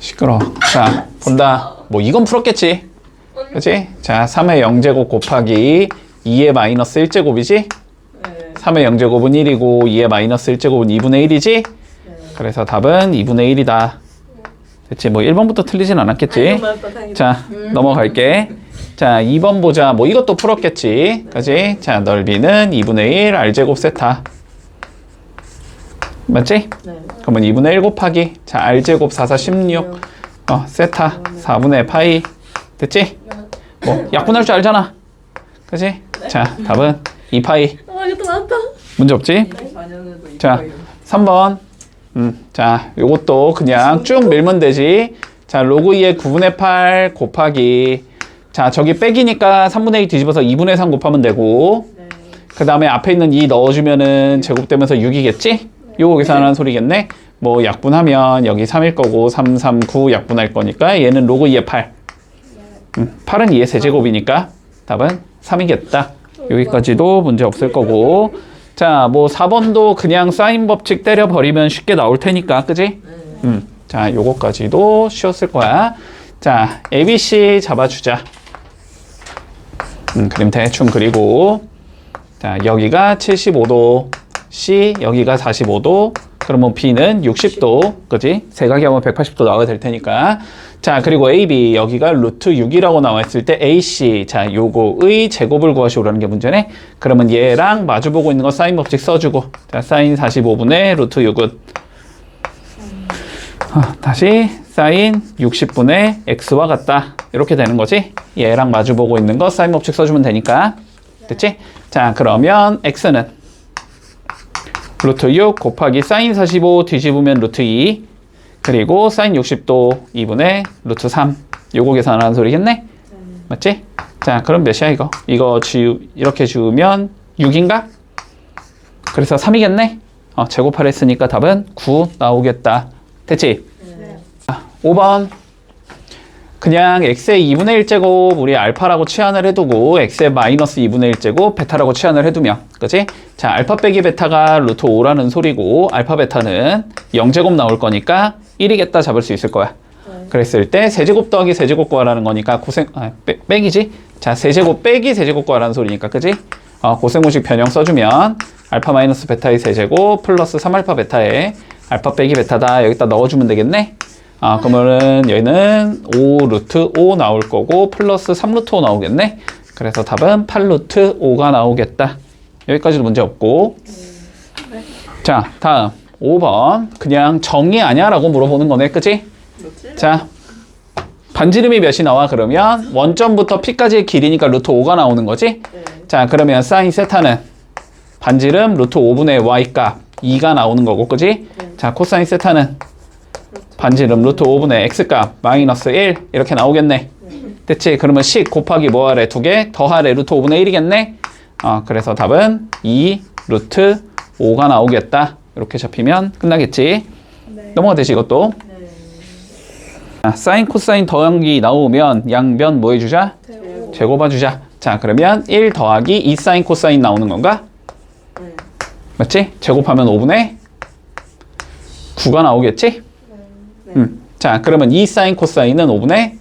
시끄러워. 자, 본다. 뭐 이건 풀었겠지. 그치? 자, 3의 0제곱 곱하기 2의 마이너스 1제곱이지? 네. 3의 0제곱은 1이고 2의 마이너스 1제곱은 2분의 1이지? 네. 그래서 답은 2분의 1이다. 됐지? 뭐 1번부터 틀리진 않았겠지? 자, 넘어갈게. 자, 2번 보자. 뭐 이것도 풀었겠지? 그치? 자, 넓이는 2분의 1 R제곱 세타. 맞지? 네. 그러면 2분의 1 곱하기 자 R제곱 4, 4, 16 세타 4분의 파이. 됐지? 뭐 약분할 줄 알잖아. 그치? 자, 답은 2파이. 이것도 나왔다. 문제 없지? 자, 3번. 자, 요것도 그냥 쭉 밀면 되지. 자, 로그 2의 9분의 8 곱하기 자, 저기 빼기니까 3분의 2 뒤집어서 2분의 3 곱하면 되고 네. 그 다음에 앞에 있는 2 넣어주면은 제곱되면서 6이겠지? 요거 계산하는 소리겠네? 뭐 약분하면 여기 3일 거고 3, 3, 9 약분할 거니까 얘는 로그 2의 8 8은 2의 세제곱이니까 답은 3이겠다. 여기까지도 문제 없을 거고 자, 뭐 4번도 그냥 사인 법칙 때려버리면 쉽게 나올 테니까 그지? 자, 요거까지도 쉬웠을 거야. 자, ABC 잡아주자. 그림 대충 그리고 자, 여기가 75도 C 여기가 45도 그러면 B는 60도 그지? 세각이 하면 180도 나와야 될 테니까 자, 그리고 AB 여기가 루트 6이라고 나와 있을 때 AC 자, 요거의 제곱을 구하시오라는 게 문제네. 그러면 얘랑 마주보고 있는 거 사인 법칙 써주고 자, 사인 45분의 루트 6은 다시 사인 60분의 x와 같다 이렇게 되는 거지. 얘랑 마주보고 있는 거 사인 법칙 써주면 되니까 됐지? 자, 그러면 x는 루트 6 곱하기 사인 45 뒤집으면 루트 2 그리고 사인 60도 2분의 루트 3 요거 계산하는 소리겠네? 맞지? 자, 그럼 몇이야 이거? 이거 이렇게 지우면 6인가? 그래서 3이겠네? 제곱하라 했으니까 답은 9 나오겠다. 됐지? 네. 5번 그냥 x의 2분의 1제곱 우리 알파라고 치환을 해두고 x의 마이너스 2분의 1제곱 베타라고 치환을 해두면 그치? 자, 알파 빼기 베타가 루트 5라는 소리고 알파 베타는 0제곱 나올 거니까 1이겠다 잡을 수 있을 거야. 네. 그랬을 때 세제곱 더하기 세제곱 구하라는 거니까 빼기지? 자, 세제곱 빼기 세제곱 구하라는 소리니까 그치? 고생공식 변형 써주면 알파 마이너스 베타의 세제곱 플러스 3알파 베타의 알파 빼기 베타다 여기다 넣어주면 되겠네? 그러면은 여기는 5 루트 5 나올 거고 플러스 3 루트 5 나오겠네? 그래서 답은 8 루트 5가 나오겠다. 여기까지도 문제 없고. 네. 자, 다음 5번 그냥 정의 아냐? 라고 물어보는 거네. 그치? 자, 반지름이 몇이 나와? 그러면 원점부터 P까지의 길이니까 루트 5가 나오는 거지? 네. 자, 그러면 사인 세타는 반지름 루트 5분의 Y값 2가 나오는 거고, 그지? 네. 자, 코사인 세타는 반지름 루트 5분의 X값 마이너스 1 이렇게 나오겠네. 됐지? 그러면 10 곱하기 뭐 하래? 2개 더하래 루트 5분의 1이겠네? 그래서 답은 2 루트 5가 나오겠다. 이렇게 잡히면 끝나겠지? 네. 넘어가 되지 이것도? 네. 자, 사인 코사인 더하기 나오면 양변 뭐 해주자? 제곱. 제곱해주자. 자, 그러면 1 더하기 2 사인 코사인 나오는 건가? 네. 맞지? 제곱하면 5분의 9가 나오겠지? 네. 자, 그러면 2 사인 코사인은 5분의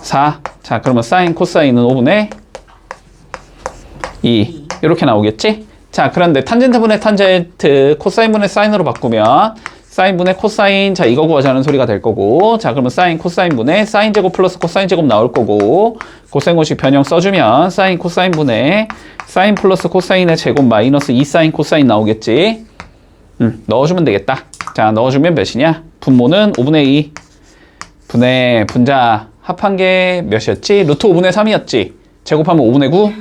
4. 자, 그러면 사인 코사인은 5분의 2. 이렇게 나오겠지? 자, 그런데 탄젠트 분의 탄젠트 코사인 분의 사인으로 바꾸면 사인 분의 코사인 자, 이거 구하자는 소리가 될 거고 자, 그러면 사인 코사인 분의 사인 제곱 플러스 코사인 제곱 나올 거고 고생공식 변형 써주면 사인 코사인 분의 사인 플러스 코사인의 제곱 마이너스 2 사인 코사인 나오겠지? 넣어주면 되겠다. 자, 넣어주면 몇이냐? 분모는 5분의 2 분의 분자 합한 게 몇이었지? 루트 5분의 3이었지? 제곱하면 5분의 9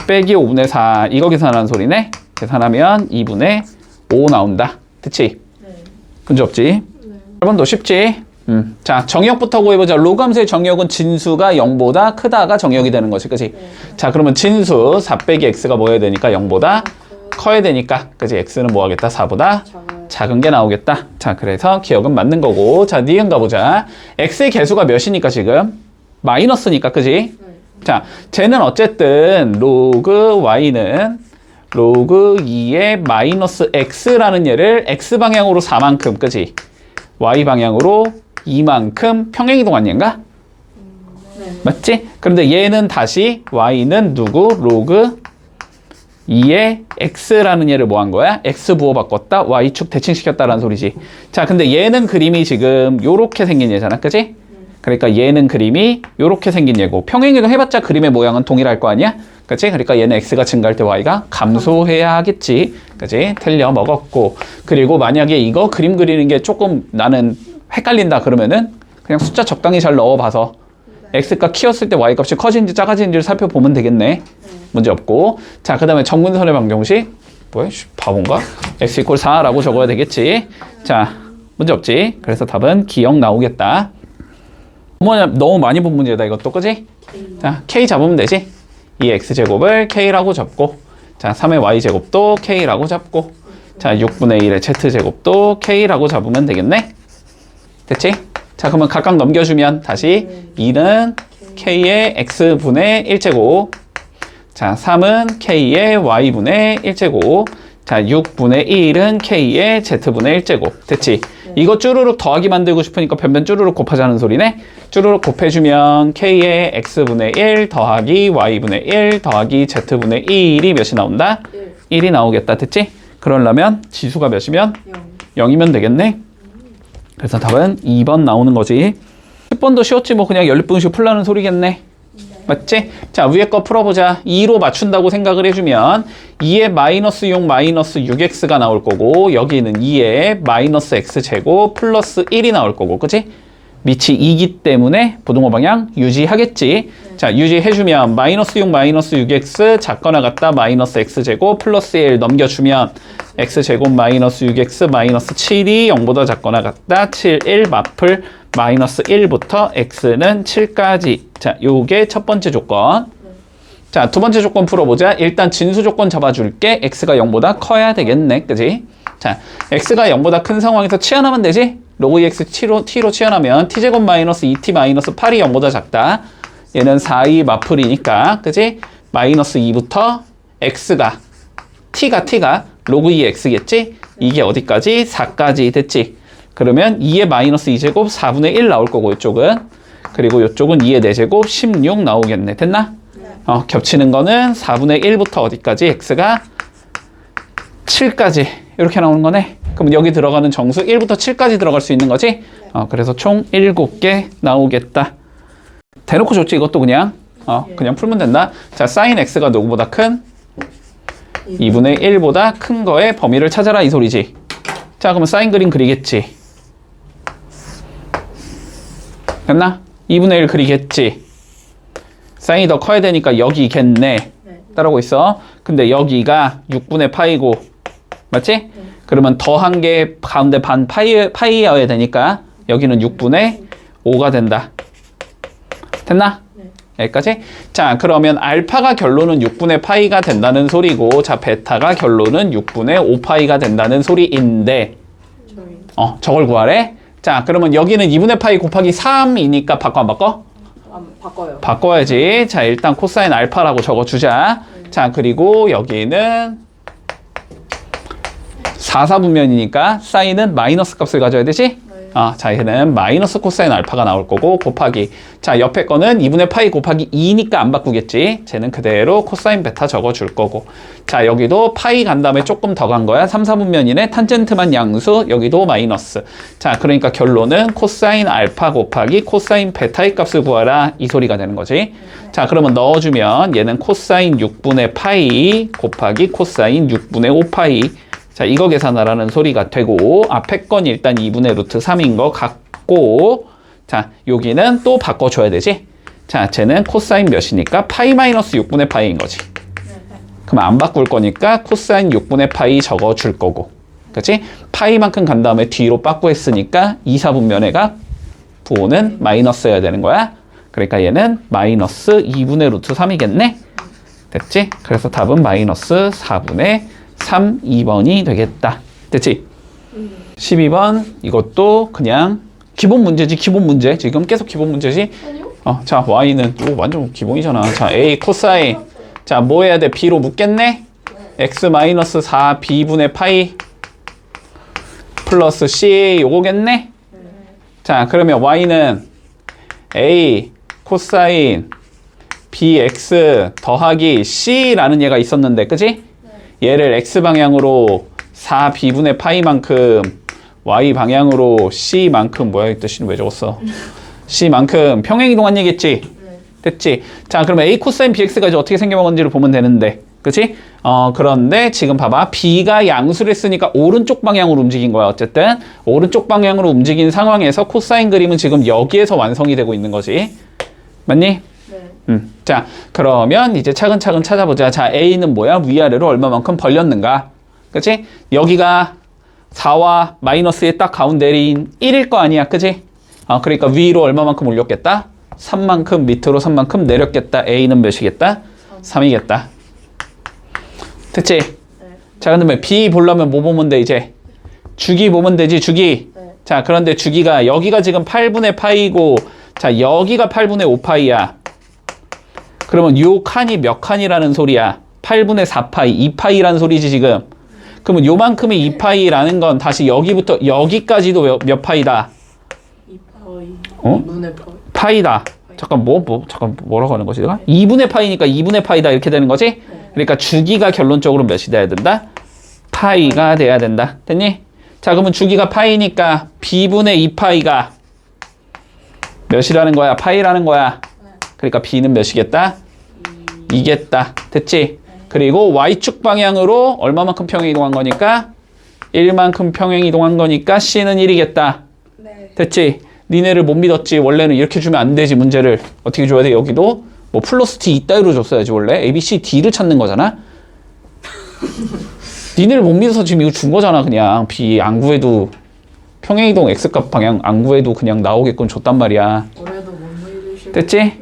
빼기 5분의 4 이거 계산하는 소리네? 계산하면 2분의 5 나온다. 그치? 네. 문제 없지? 네. 8번도 쉽지? 자, 정역부터 구해보자. 로감수의 정역은 진수가 0보다 크다가 정역이 되는 거지. 그치? 네. 자, 그러면 진수 4 빼기 x가 뭐 해야 되니까 0보다 커야 되니까 그치? x는 뭐 하겠다? 4보다 작은 게 나오겠다. 자, 그래서 기억은 맞는 거고 자, 니은 가보자. x의 개수가 몇이니까 지금? 마이너스니까 그치? 네. 자, 쟤는 어쨌든 로그 y는 로그 2의 마이너스 x라는 얘를 x방향으로 4만큼 그치? y 방향으로 이만큼 평행이동 아닌가? 네. 맞지? 그런데 얘는 다시 y는 누구? 로그 2의 x라는 얘를 뭐 한 거야? x 부호 바꿨다? y축 대칭시켰다라는 소리지. 자, 근데 얘는 그림이 지금 요렇게 생긴 얘잖아. 그지? 그러니까 얘는 그림이 요렇게 생긴 얘고 평행이동 해봤자 그림의 모양은 동일할 거 아니야? 그치? 그러니까 얘는 x가 증가할 때 y가 감소해야 하겠지. 그치? 틀려 먹었고. 그리고 만약에 이거 그림 그리는 게 조금 나는 헷갈린다 그러면은 그냥 숫자 적당히 잘 넣어봐서 x가 키웠을 때 y 값이 커진지 작아진지를 살펴보면 되겠네. 문제 없고. 자, 그 다음에 정근선의 방정식. 뭐야? 바본가? x 이퀄 4라고 적어야 되겠지. 자, 문제 없지. 그래서 답은 기억 나오겠다. 뭐냐, 너무 많이 본 문제다 이것도. 그지? 자, k 잡으면 되지. 이 x제곱을 k라고 잡고, 자, 3의 y제곱도 k라고 잡고, 자, 6분의 1의 z제곱도 k라고 잡으면 되겠네. 됐지? 자, 그러면 각각 넘겨주면 다시 2는 k의 x분의 1제곱, 자, 3은 k의 y분의 1제곱, 자, 6분의 1은 k의 z분의 1제곱. 됐지? 이거 쭈루룩 더하기 만들고 싶으니까 변변 쭈루룩 곱하자는 소리네. 쭈루룩 곱해주면 k의 x분의 1 더하기 y분의 1 더하기 z분의 1이 몇이 나온다? 1이 나오겠다. 됐지? 그러려면 지수가 몇이면? 0이면 되겠네. 그래서 답은 2번 나오는 거지. 10번도 쉬웠지 뭐 그냥 연립분식 풀라는 소리겠네. 맞지? 자, 위에 거 풀어보자. 2로 맞춘다고 생각을 해주면 2의 마이너스 6 마이너스 6x가 나올 거고 여기는 2의 마이너스 x제곱 플러스 1이 나올 거고 그치? 밑이 2기 때문에 부등호 방향 유지하겠지. 자, 유지해주면 마이너스 6 마이너스 6x 작거나 같다 마이너스 x제곱 플러스 1 넘겨주면 x제곱 마이너스 6x 마이너스 7이 0보다 작거나 같다 7, 1 마플 마이너스 1부터 x는 7까지. 자, 요게 첫 번째 조건. 자, 두 번째 조건 풀어보자. 일단 진수 조건 잡아줄게. x가 0보다 커야 되겠네. 그지? 자, x가 0보다 큰 상황에서 치환하면 되지? 로그 2x t로 치환하면 t제곱 마이너스 2t 마이너스 8이 0보다 작다. 얘는 4이 마플이니까. 그지? 마이너스 2부터 x가 t가 로그 2x겠지? 이게 어디까지? 4까지 됐지? 그러면 2의 마이너스 2제곱 4분의 1 나올 거고 이쪽은. 그리고 이쪽은 2의 4제곱 16 나오겠네. 됐나? 겹치는 거는 4분의 1부터 어디까지? x가 7까지 이렇게 나오는 거네. 그럼 여기 들어가는 정수 1부터 7까지 들어갈 수 있는 거지? 그래서 총 7개 나오겠다. 대놓고 좋지 이것도 그냥. 그냥 풀면 된다. 자, sin x가 누구보다 큰? 2분의 1보다 큰 거의 범위를 찾아라 이 소리지. 자, 그러면 사인 그림 그리겠지. 됐나? 2분의 1 그리겠지. 사인이 더 커야 되니까 여기겠네. 따라오고 있어. 근데 여기가 6분의 파이고 맞지? 그러면 더한 게 가운데 반 파이여야 되니까 여기는 6분의 5가 된다. 됐나? 여기까지? 자, 그러면 알파가 결론은 6분의 파이가 된다는 소리고 자, 베타가 결론은 6분의 5파이가 된다는 소리인데 저걸 구하래? 자, 그러면 여기는 2분의 파이 곱하기 3이니까 바꿔 안 바꿔? 바꿔요. 바꿔야지. 자, 일단 코사인 알파라고 적어주자. 자, 그리고 여기는 4사분면이니까 사인은 마이너스 값을 가져야 되지? 자, 얘는 마이너스 코사인 알파가 나올 거고 곱하기. 자, 옆에 거는 2분의 파이 곱하기 2니까 안 바꾸겠지. 쟤는 그대로 코사인 베타 적어줄 거고. 자, 여기도 파이 간 다음에 조금 더 간 거야. 3, 4분면이네. 탄젠트만 양수. 여기도 마이너스. 자, 그러니까 결론은 코사인 알파 곱하기 코사인 베타의 값을 구하라. 이 소리가 되는 거지. 자, 그러면 넣어주면 얘는 코사인 6분의 파이 곱하기 코사인 6분의 5파이. 자, 이거 계산하라는 소리가 되고 앞에 건 일단 2분의 루트 3인 거 같고 자, 여기는 또 바꿔줘야 되지. 자, 쟤는 코사인 몇이니까 파이 마이너스 6분의 파이인 거지. 그럼 안 바꿀 거니까 코사인 6분의 파이 적어줄 거고 그치? 파이만큼 간 다음에 뒤로 빠꾸 했으니까 2, 4분면의 각 부호는 마이너스여야 되는 거야. 그러니까 얘는 마이너스 2분의 루트 3이겠네. 됐지? 그래서 답은 마이너스 4분의 3, 2번이 되겠다. 됐지? 12번 이것도 그냥 기본 문제지. 기본 문제. 지금 계속 기본 문제지. 아니요. 자, y는 완전 기본이잖아. 자, a 코사인. 자, 뭐 해야 돼? b로 묶겠네? x 마이너스 4 b분의 파이 플러스 c 요거겠네? 자, 그러면 y는 a 코사인 bx 더하기 c라는 얘가 있었는데, 그지? 얘를 x방향으로 4b분의 파이만큼 y방향으로 c만큼, 뭐야 이 뜻이 왜 적었어? c만큼 평행이동한 얘기겠지? 됐지? 자, 그러면 a 코사인 bx가 이제 어떻게 생겨먹은지를 보면 되는데, 그치? 그런데 지금 봐봐. b가 양수를 했으니까 오른쪽 방향으로 움직인 거야. 어쨌든 오른쪽 방향으로 움직인 상황에서 코사인 그림은 지금 여기에서 완성이 되고 있는 거지. 맞니? 네. 자, 그러면 이제 차근차근 찾아보자. 자, a는 뭐야? 위아래로 얼마만큼 벌렸는가? 그치? 여기가 4와 마이너스의 딱 가운데인 1일 거 아니야. 그치? 그러니까 위로 얼마만큼 올렸겠다? 3만큼, 밑으로 3만큼 내렸겠다. a는 몇이겠다? 3이겠다. 됐지? 네. 자, 그다음에 b 보려면 뭐 보면 돼, 이제? 주기 보면 되지, 주기. 네. 자, 그런데 주기가 여기가 지금 8분의 파이고, 자, 여기가 8분의 5파이야. 그러면 요 칸이 몇 칸이라는 소리야? 8분의 4파이, 2파이라는 소리지, 지금. 그러면 요만큼의 2파이라는 건 다시 여기부터 여기까지도 몇 파이다? 2파이. 어? 2분의 파이. 파이다. 잠깐, 잠깐, 뭐라고 하는 거지, 내가? 2분의 파이니까 2분의 파이다, 이렇게 되는 거지? 그러니까 주기가 결론적으로 몇이 돼야 된다? 파이가 돼야 된다. 됐니? 자, 그러면 주기가 파이니까 b분의 2파이가 몇이라는 거야? 파이라는 거야. 그러니까 b는 몇이겠다? 2겠다. 됐지? 그리고 y축 방향으로 얼마만큼 평행 이동한 거니까? 1만큼 평행 이동한 거니까 c는 1이겠다. 네. 됐지? 니네를 못 믿었지. 원래는 이렇게 주면 안 되지, 문제를. 어떻게 줘야 돼? 여기도 뭐 플러스 d 이따위로 줬어야지. 원래 a, b, c, d를 찾는 거잖아. 니네를 못 믿어서 지금 이거 준 거잖아. 그냥 b 안 구해도 평행이동 x값 방향 안 구해도 그냥 나오게끔 줬단 말이야. 올해도 못 믿으시고. 됐지?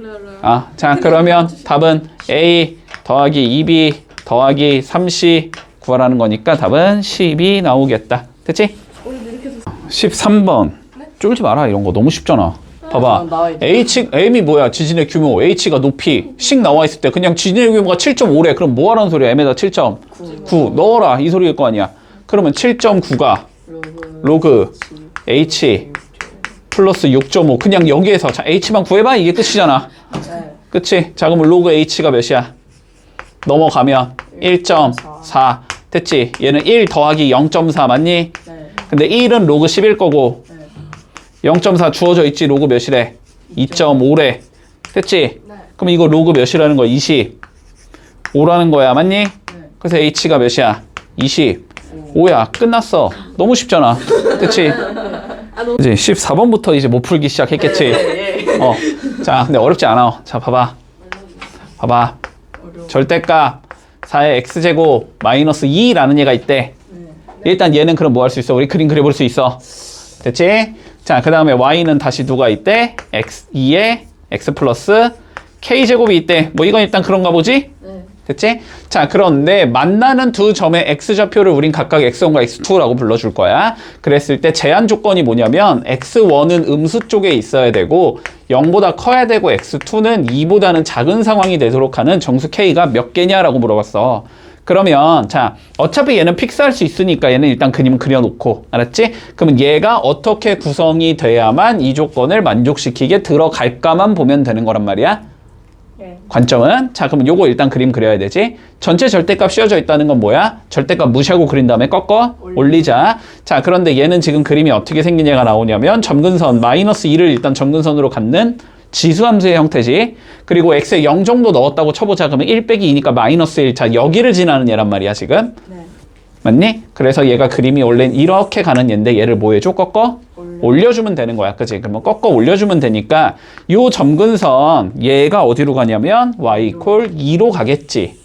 자, 그러면 답은 a 더하기 2b 더하기 3c 구하라는 거니까 답은 10이 나오겠다. 됐지? 13번. 쫄지 마라. 이런 거 너무 쉽잖아. 봐봐. M이 뭐야? 지진의 규모. H가 높이. 식 나와 있을 때 그냥 지진의 규모가 7.5래. 그럼 뭐 하라는 소리야? M에다 7.9 넣어라. 이 소리일 거 아니야. 그러면 7.9가 로그 H 플러스 6.5. 그냥 여기에서 자, H만 구해봐. 이게 끝이잖아. 네. 그치? 자, 그러면 로그 H가 몇이야? 넘어가면 1.4. 됐지? 얘는 1 더하기 0.4 맞니? 네. 근데 1은 로그 10일 거고 네. 0.4 주어져 있지. 로그 몇이래? 2.5래. 됐지? 네. 그럼 이거 로그 몇이라는 거야? 25라는 거야. 맞니? 네. 그래서 H가 몇이야? 25야. 끝났어. 너무 쉽잖아. 됐지? 이제 14번부터 이제 못 풀기 시작했겠지? 자, 근데 어렵지 않아. 자, 봐봐. 절대값 4의 x제곱 마이너스 2라는 얘가 있대. 일단 얘는 그럼 뭐 할 수 있어? 우리 그림 그려볼 수 있어. 됐지? 자, 그 다음에 y는 다시 누가 있대? x 2에 x 플러스 k제곱이 있대. 뭐 이건 일단 그런가 보지? 네. 됐지? 자, 그런데 만나는 두 점의 x좌표를 우린 각각 x1과 x2라고 불러줄 거야. 그랬을 때 제한 조건이 뭐냐면 x1은 음수 쪽에 있어야 되고 0보다 커야 되고 x2는 2보다는 작은 상황이 되도록 하는 정수 k가 몇 개냐라고 물어봤어. 그러면 자, 어차피 얘는 픽스할 수 있으니까 얘는 일단 그림 그려놓고, 알았지? 그러면 얘가 어떻게 구성이 돼야만 이 조건을 만족시키게 들어갈까만 보면 되는 거란 말이야. 네. 관점은 자, 그럼 요거 일단 그림 그려야 되지. 전체 절대값 씌워져 있다는 건 뭐야? 절대값 무시하고 그린 다음에 꺾어 올리자. 자, 그런데 얘는 지금 그림이 어떻게 생긴 얘가 나오냐면 점근선 마이너스 2를 일단 점근선으로 갖는 지수함수의 형태지. 그리고 x에 0 정도 넣었다고 쳐보자. 그러면 1 빼기 2니까 마이너스 1. 자, 여기를 지나는 얘란 말이야 지금. 네. 맞니? 그래서 얘가 그림이 원래는 이렇게 가는 얘인데 얘를 뭐 해줘? 꺾어? 올려주면 되는 거야. 그치? 그러면 꺾어 올려주면 되니까 요 점근선 얘가 어디로 가냐면 y 이퀄 2로 가겠지.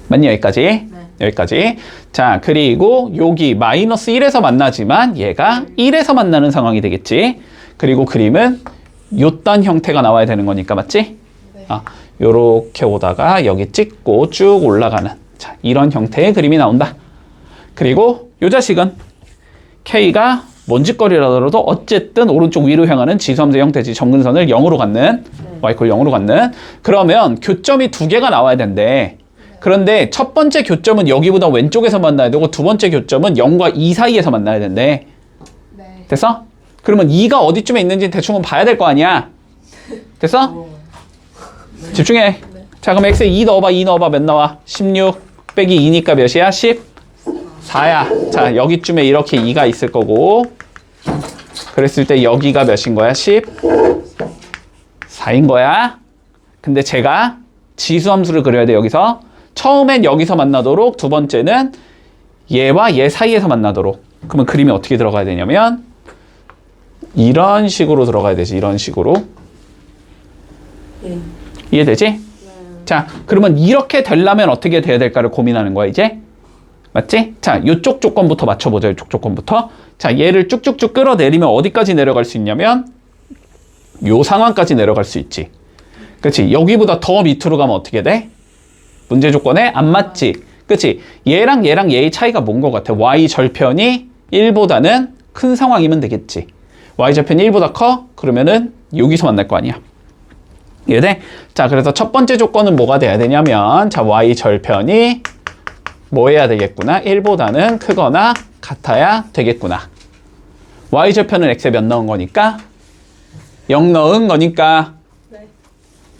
맞니? 여기까지? 네. 여기까지. 자, 그리고 여기 마이너스 1에서 만나지만 얘가 1에서 만나는 상황이 되겠지. 그리고 그림은 요딴 형태가 나와야 되는 거니까, 맞지? 네. 요렇게 오다가 여기 찍고 쭉 올라가는, 자, 이런 형태의 그림이 나온다. 그리고 요 자식은 K가 뭔 짓거리라더라도 어쨌든 오른쪽 위로 향하는 지수함수의 형태지. 점근선을 0으로 갖는, y 이퀄 0으로 갖는. 그러면 교점이 두 개가 나와야 된대. 그런데 첫 번째 교점은 여기보다 왼쪽에서 만나야 되고 두 번째 교점은 0과 2 사이에서 만나야 된대. 됐어? 그러면 2가 어디쯤에 있는지 대충은 봐야 될 거 아니야. 됐어? 집중해. 자, 그럼 x에 2 넣어봐. 2 넣어봐. 몇 나와? 16 빼기 2니까 몇이야? 14야. 자, 여기쯤에 이렇게 2가 있을 거고, 그랬을 때 여기가 몇인 거야? 14인 거야. 근데 제가 지수함수를 그려야 돼. 여기서 처음엔 여기서 만나도록, 두 번째는 얘와 얘 사이에서 만나도록. 그러면 그림이 어떻게 들어가야 되냐면 이런 식으로 들어가야 되지. 이런 식으로. 예. 이해되지? 자, 그러면 이렇게 되려면 어떻게 돼야 될까를 고민하는 거야, 이제. 맞지? 자, 요쪽 조건부터 맞춰보자. 요쪽 조건부터. 자, 얘를 쭉쭉쭉 끌어내리면 어디까지 내려갈 수 있냐면 요 상황까지 내려갈 수 있지. 그치? 여기보다 더 밑으로 가면 어떻게 돼? 문제 조건에 안 맞지? 그치? 얘랑 얘의 차이가 뭔 것 같아? y 절편이 1보다는 큰 상황이면 되겠지. y 절편이 1보다 커? 그러면은 여기서 만날 거 아니야. 이해돼? 자, 그래서 첫 번째 조건은 뭐가 돼야 되냐면, 자, y 절편이 뭐 해야 되겠구나? 1보다는 크거나 같아야 되겠구나. y 절편은 x에 몇 넣은 거니까? 0 넣은 거니까 네.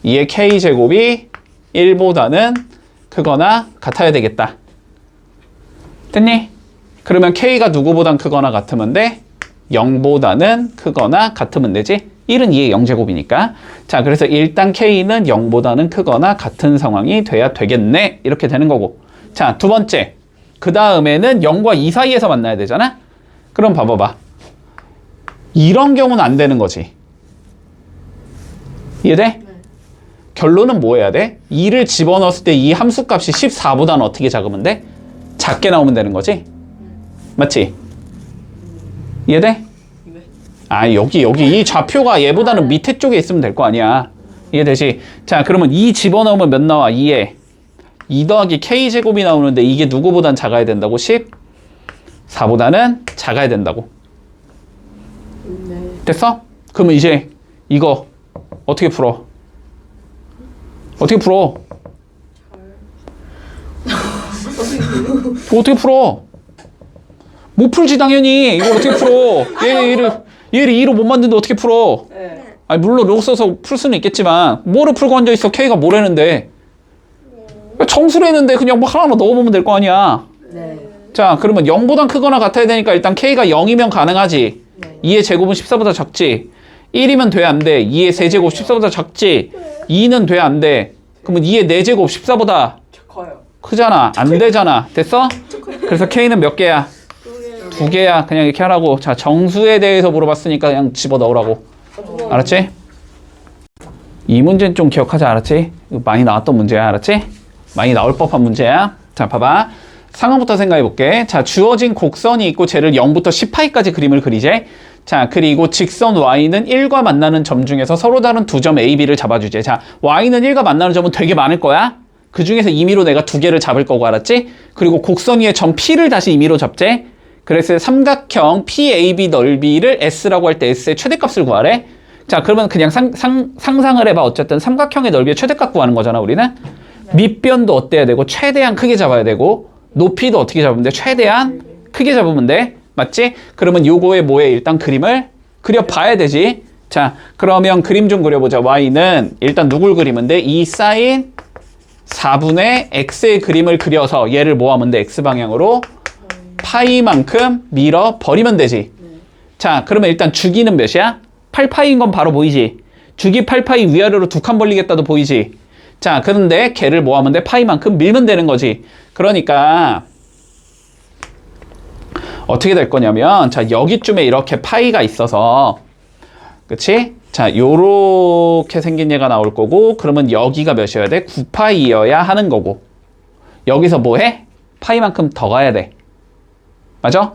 2의 k제곱이 1보다는 크거나 같아야 되겠다. 됐니? 그러면 k가 누구보단 크거나 같으면 돼? 0보다는 크거나 같으면 되지? 1은 2의 0제곱이니까. 자, 그래서 일단 k는 0보다는 크거나 같은 상황이 돼야 되겠네. 이렇게 되는 거고. 자, 두 번째. 그 다음에는 0과 2 사이에서 만나야 되잖아? 그럼 봐봐봐. 이런 경우는 안 되는 거지. 이해돼? 네. 결론은 뭐 해야 돼? 2를 집어넣었을 때 이 함수값이 14보다는 어떻게 작으면 돼? 작게 나오면 되는 거지? 맞지? 이해돼? 네. 아, 여기 이 좌표가 얘보다는 밑에 쪽에 있으면 될 거 아니야. 이해되지? 자, 그러면 2 집어넣으면 몇 나와? 2에 2 더하기 k제곱이 나오는데 이게 누구보단 작아야 된다고? 14보다는 작아야 된다고. 네. 됐어? 그러면 이제 이거 어떻게 풀어? 어떻게 풀어? 어떻게 풀어? 못 풀지 당연히. 이거 어떻게 풀어? 얘를 2로 못 만드는데 어떻게 풀어? 네. 아니 물론 로 써서 풀 수는 있겠지만 뭐로 풀고 앉아있어? K가 뭐라는데? 정수로 했는데 그냥 뭐 하나만 넣어보면 될 거 아니야. 네. 자, 그러면 0보단 크거나 같아야 되니까 일단 K가 0이면 가능하지. 네. 2의 제곱은 14보다 작지. 1이면 돼, 안 돼? 2의 세제곱 14보다 작지. 2는 돼, 안 돼? 그러면 2의 4제곱 14보다 커요. 크잖아. 안 되잖아. 됐어? 그래서 K는 몇 개야? 2개야. 그냥 이렇게 하라고. 자, 정수에 대해서 물어봤으니까 그냥 집어넣으라고. 알았지? 이 문제는 좀 기억하자. 알았지? 이거 많이 나왔던 문제야. 알았지? 많이 나올 법한 문제야. 자, 봐봐. 상황부터 생각해 볼게. 자, 주어진 곡선이 있고 쟤를 0부터 10파이까지 그림을 그리재. 자, 그리고 직선 y는 1과 만나는 점 중에서 서로 다른 두 점 a, b를 잡아주재. 자, y는 1과 만나는 점은 되게 많을 거야. 그 중에서 임의로 내가 2개를 잡을 거고, 알았지? 그리고 곡선 위에 점 p를 다시 임의로 잡재. 그래서 삼각형 PAB 넓이를 S라고 할 때 S의 최대값을 구하래. 자, 그러면 그냥 상상을 해봐. 어쨌든 삼각형의 넓이의 최대값 구하는 거잖아, 우리는. 밑변도 어때야 되고, 최대한 크게 잡아야 되고, 높이도 어떻게 잡으면 돼? 최대한 크게 잡으면 돼. 맞지? 그러면 요거에 뭐에 일단 그림을 그려봐야 되지. 자, 그러면 그림 좀 그려보자. Y는 일단 누굴 그리면 돼? 2 사인 4분의 X의 그림을 그려서 얘를 뭐 하면 돼? X방향으로 파이만큼 밀어버리면 되지. 자, 그러면 일단 주기는 몇이야? 8파이인 건 바로 보이지? 주기 8파이 위아래로 두 칸 벌리겠다도 보이지? 자, 그런데 걔를 뭐 하면 돼? 파이만큼 밀면 되는 거지. 그러니까 어떻게 될 거냐면, 자, 여기쯤에 이렇게 파이가 있어서, 그치? 자, 요렇게 생긴 얘가 나올 거고, 그러면 여기가 몇이어야 돼? 9파이여야 하는 거고, 여기서 뭐 해? 파이만큼 더 가야 돼. 맞아?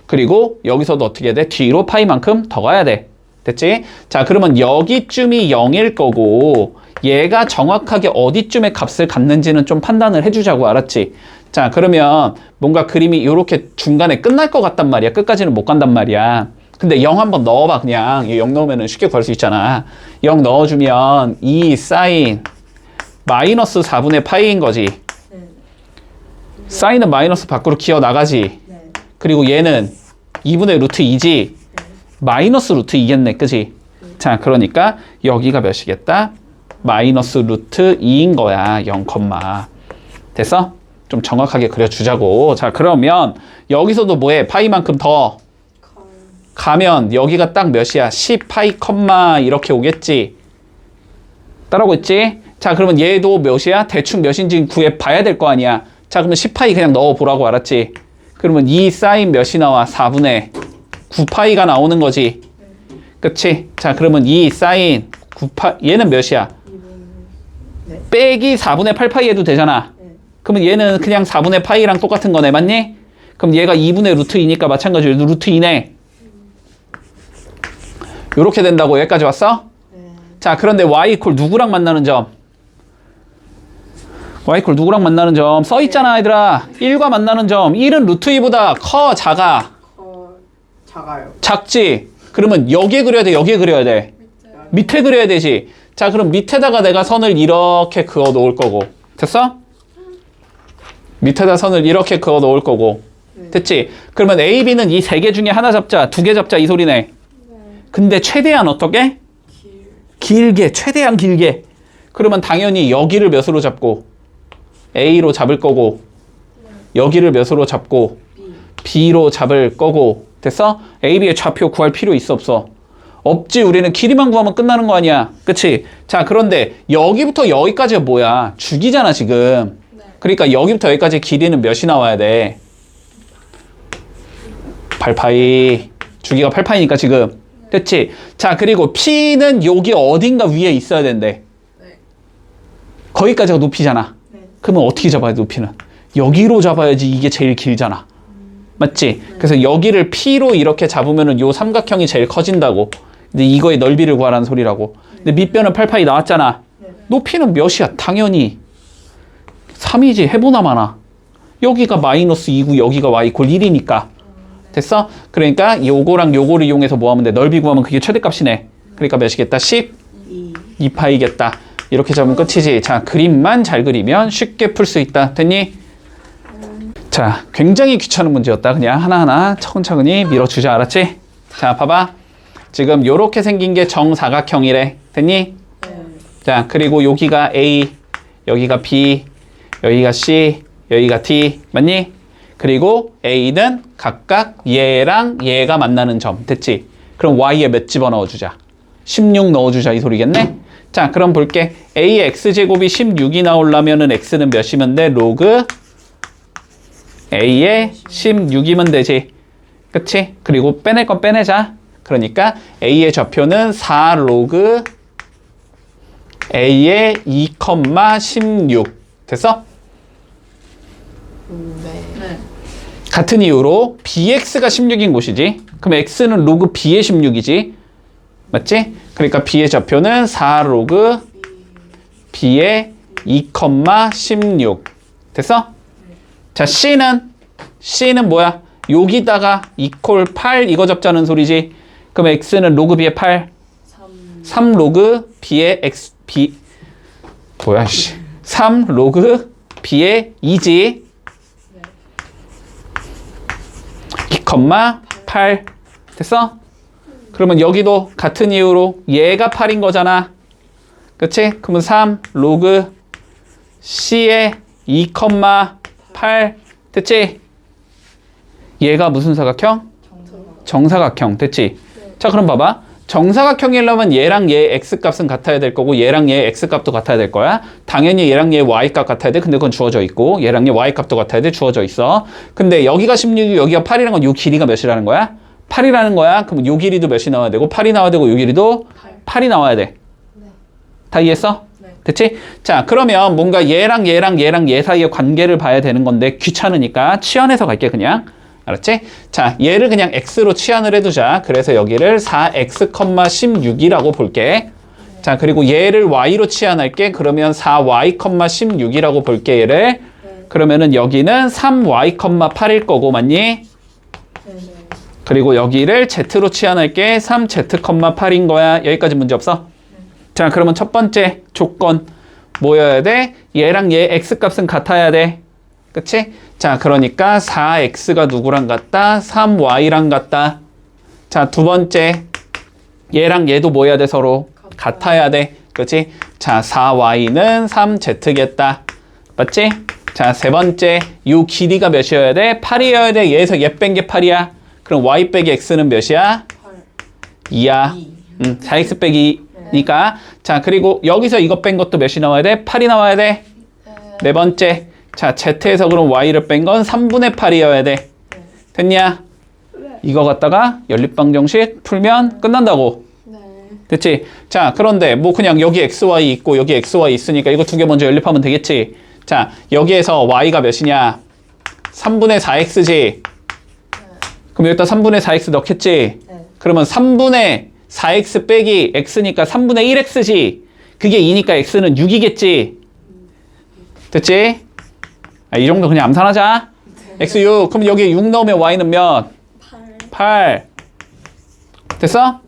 그리고 여기서도 어떻게 해야 돼? 뒤로 파이만큼 더 가야 돼. 됐지? 자, 그러면 여기쯤이 0일 거고, 얘가 정확하게 어디쯤에 값을 갖는지는 좀 판단을 해주자고. 알았지? 자, 그러면 뭔가 그림이 이렇게 중간에 끝날 것 같단 말이야. 끝까지는 못 간단 말이야. 근데 0 한번 넣어봐. 그냥 0 넣으면 쉽게 구할 수 있잖아. 0 넣어주면 2 사인 마이너스 4분의 파이인 거지. 사인은 마이너스 밖으로 기어 나가지. 그리고 얘는 2분의 루트 2지. 마이너스 루트 2겠네, 그지? 자, 그러니까 여기가 몇이겠다? 마이너스 루트 2인 거야, 0, 됐어? 좀 정확하게 그려주자고. 자, 그러면 여기서도 뭐해? 파이만큼 더 가면 여기가 딱 몇이야? 10파이 이렇게 오겠지? 따라오고 있지? 자, 그러면 얘도 몇이야? 대충 몇인지 구해봐야 될 거 아니야. 자, 그러면 10파이 그냥 넣어보라고, 알았지? 그러면 2 사인 몇이 나와? 4분의 9파이가 나오는 거지. 그치? 자, 그러면 2 사인 9파이, 얘는 몇이야? 빼기 4분의 8파이 해도 되잖아. 그러면 얘는 그냥 4분의 파이랑 똑같은 거네, 맞니? 그럼 얘가 2분의 루트 2니까 마찬가지로 루트 2네. 요렇게 된다고. 여기까지 왔어? 자, 그런데 y 이퀄 누구랑 만나는 점? y 이퀄 누구랑 만나는 점? 써있잖아, 얘들아. 1과 만나는 점. 1은 루트 2보다 커, 작아? 작아요. 작지? 그러면 여기에 그려야 돼, 여기에 그려야 돼? 밑에 그려야 되지. 자, 그럼 밑에다가 내가 선을 이렇게 그어 놓을 거고. 됐어? 밑에다 선을 이렇게 그어 놓을 거고. 됐지? 그러면 A, B는 이 세 개 중에 하나 잡자, 두 개 잡자, 이 소리네. 근데 최대한 어떻게? 길게, 최대한 길게. 그러면 당연히 여기를 몇으로 잡고 A로 잡을 거고, 여기를 몇으로 잡고 B로 잡을 거고. 됐어? A, B의 좌표 구할 필요 있어, 없어? 없지. 우리는 길이만 구하면 끝나는 거 아니야. 그치? 자, 그런데 여기부터 여기까지가 뭐야? 주기잖아, 지금. 그러니까 여기부터 여기까지 길이는 몇이 나와야 돼? 8파이. 주기가 8파이니까 지금. 됐지? 자, 그리고 P는 여기 어딘가 위에 있어야 된대. 거기까지가 높이잖아. 그러면 어떻게 잡아야 돼, 높이는? 여기로 잡아야지. 이게 제일 길잖아. 맞지? 그래서 여기를 P로 이렇게 잡으면은 요 삼각형이 제일 커진다고. 근데 이거의 넓이를 구하라는 소리라고. 근데 밑변은 8파이 나왔잖아. 높이는 몇이야? 당연히 3이지. 해보나 마나. 여기가 마이너스 2고 여기가 y 이퀄 1이니까. 됐어? 그러니까 요거랑 요거를 이용해서 뭐 하면 돼? 넓이 구하면 그게 최대값이네. 그러니까 몇이겠다? 12파이겠다. 이렇게 잡으면 끝이지. 자, 그림만 잘 그리면 쉽게 풀 수 있다. 됐니? 자, 굉장히 귀찮은 문제였다. 그냥 하나하나 차근차근히 밀어주자. 알았지? 자, 봐봐. 지금 요렇게 생긴 게 정사각형이래. 됐니? 자, 그리고 여기가 A, 여기가 B, 여기가 C, 여기가 D. 맞니? 그리고 A는 각각 얘랑 얘가 만나는 점. 됐지? 그럼 Y에 몇 집어넣어주자? 16 넣어주자. 이 소리겠네? 자, 그럼 볼게. A의 X제곱이 16이 나오려면은 X는 몇이면 돼? 로그 A의 16이면 되지. 그치? 그리고 빼낼 건 빼내자. 그러니까 A의 좌표는 4 로그 A의 2,16. 됐어? 네. 같은 이유로 BX가 16인 곳이지. 그럼 X는 로그 B의 16이지. 맞지? 그러니까 B의 좌표는 4 로그 B의 2,16. 됐어? 자, C는 뭐야? 여기다가 이퀄 8 이거 잡자는 소리지. 그럼 X는 로그 B의 8. 3 로그 B의 X, B. 뭐야, 씨. 3 로그 B의 2지. 2,8. 됐어? 그러면 여기도 같은 이유로 얘가 8인 거잖아. 그치? 그러면 3 로그 C의 2,8. 됐지? 얘가 무슨 사각형? 정사각형. 됐지? 자, 그럼 봐봐. 정사각형이려면 얘랑 얘 x값은 같아야 될 거고 얘랑 얘 x값도 같아야 될 거야. 당연히 얘랑 얘 y값 같아야 돼. 근데 그건 주어져 있고 얘랑 얘 y값도 같아야 돼. 주어져 있어. 근데 여기가 16이고 여기가 8이라는 건 요 길이가 몇이라는 거야? 8이라는 거야. 그럼 요 길이도 몇이 나와야 되고 8이 나와야 되고 요 길이도 8이 나와야 돼. 다 이해했어? 됐지? 자, 그러면 뭔가 얘랑 얘 사이의 관계를 봐야 되는 건데 귀찮으니까 치환해서 갈게 그냥. 알았지? 자, 얘를 그냥 x로 치환을 해두자. 그래서 여기를 4x,16이라고 볼게. 자, 그리고 얘를 y로 치환할게. 그러면 4y,16이라고 볼게, 얘를. 그러면은 여기는 3y,8일 거고, 맞니? 그리고 여기를 z로 치환할게. 3z,8인 거야. 여기까지 문제 없어? 자, 그러면 첫 번째 조건 뭐여야 돼? 얘랑 얘 x값은 같아야 돼. 그치? 자, 그러니까 4x가 누구랑 같다? 3y랑 같다. 자, 두 번째. 얘랑 얘도 뭐 해야 돼, 서로? 같아야 돼. 그렇지? 자, 4y는 3z겠다. 맞지? 자, 세 번째. 요 길이가 몇이어야 돼? 8이어야 돼. 얘에서 얘 뺀 게 8이야. 그럼 y 빼기 x는 몇이야? 2야. 4x 빼기 2니까. 자, 그리고 여기서 이거 뺀 것도 몇이 나와야 돼? 8이 나와야 돼. 네 번째. 자, z에서 그럼 y를 뺀 건 3분의 8이어야 돼. 됐냐? 이거 갖다가 연립방정식 풀면 끝난다고. 됐지? 자, 그런데 뭐 그냥 여기 xy 있고 여기 xy 있으니까 이거 두 개 먼저 연립하면 되겠지? 자, 여기에서 y가 몇이냐? 3분의 4x지? 그럼 여기다 3분의 4x 넣겠지? 그러면 3분의 4x 빼기 x니까 3분의 1x지? 그게 2니까 x는 6이겠지? 됐지? 아, 이 정도 그냥 암산하자. x 6. 그럼 여기에 6 넣으면 y는 몇? 8. 됐어?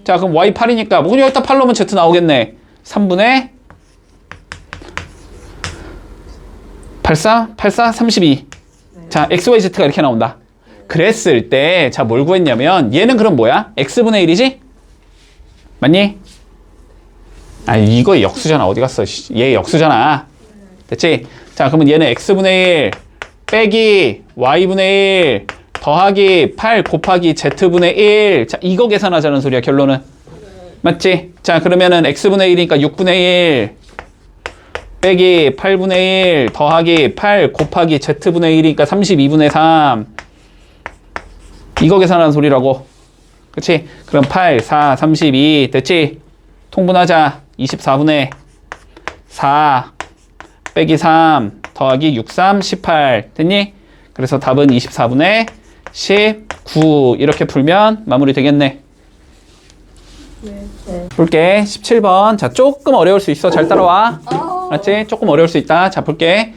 자, 그럼 y 8이니까 뭐 그냥 여기다 8 넣으면 z 나오겠네. 3분의 84, 32. 자, xyz가 이렇게 나온다. 그랬을 때, 자, 뭘 구했냐면 얘는 그럼 뭐야? x분의 1이지? 맞니? 아, 이거 역수잖아. 어디 갔어? 얘 역수잖아. 됐지? 자, 그러면 얘는 x분의 1 빼기 y분의 1 더하기 8 곱하기 z분의 1. 자, 이거 계산하자는 소리야, 결론은. 맞지? 자, 그러면은 x분의 1이니까 6분의 1 빼기 8분의 1 더하기 8 곱하기 z분의 1이니까 32분의 3. 이거 계산하는 소리라고. 그치? 그럼 8, 4, 32. 됐지? 통분하자. 24분의 4 빼기 3 더하기 6, 3, 18. 됐니? 그래서 답은 24분의 19. 이렇게 풀면 마무리 되겠네. 볼게. 17번. 자, 조금 어려울 수 있어. 잘 따라와. 맞지? 조금 어려울 수 있다. 자, 볼게.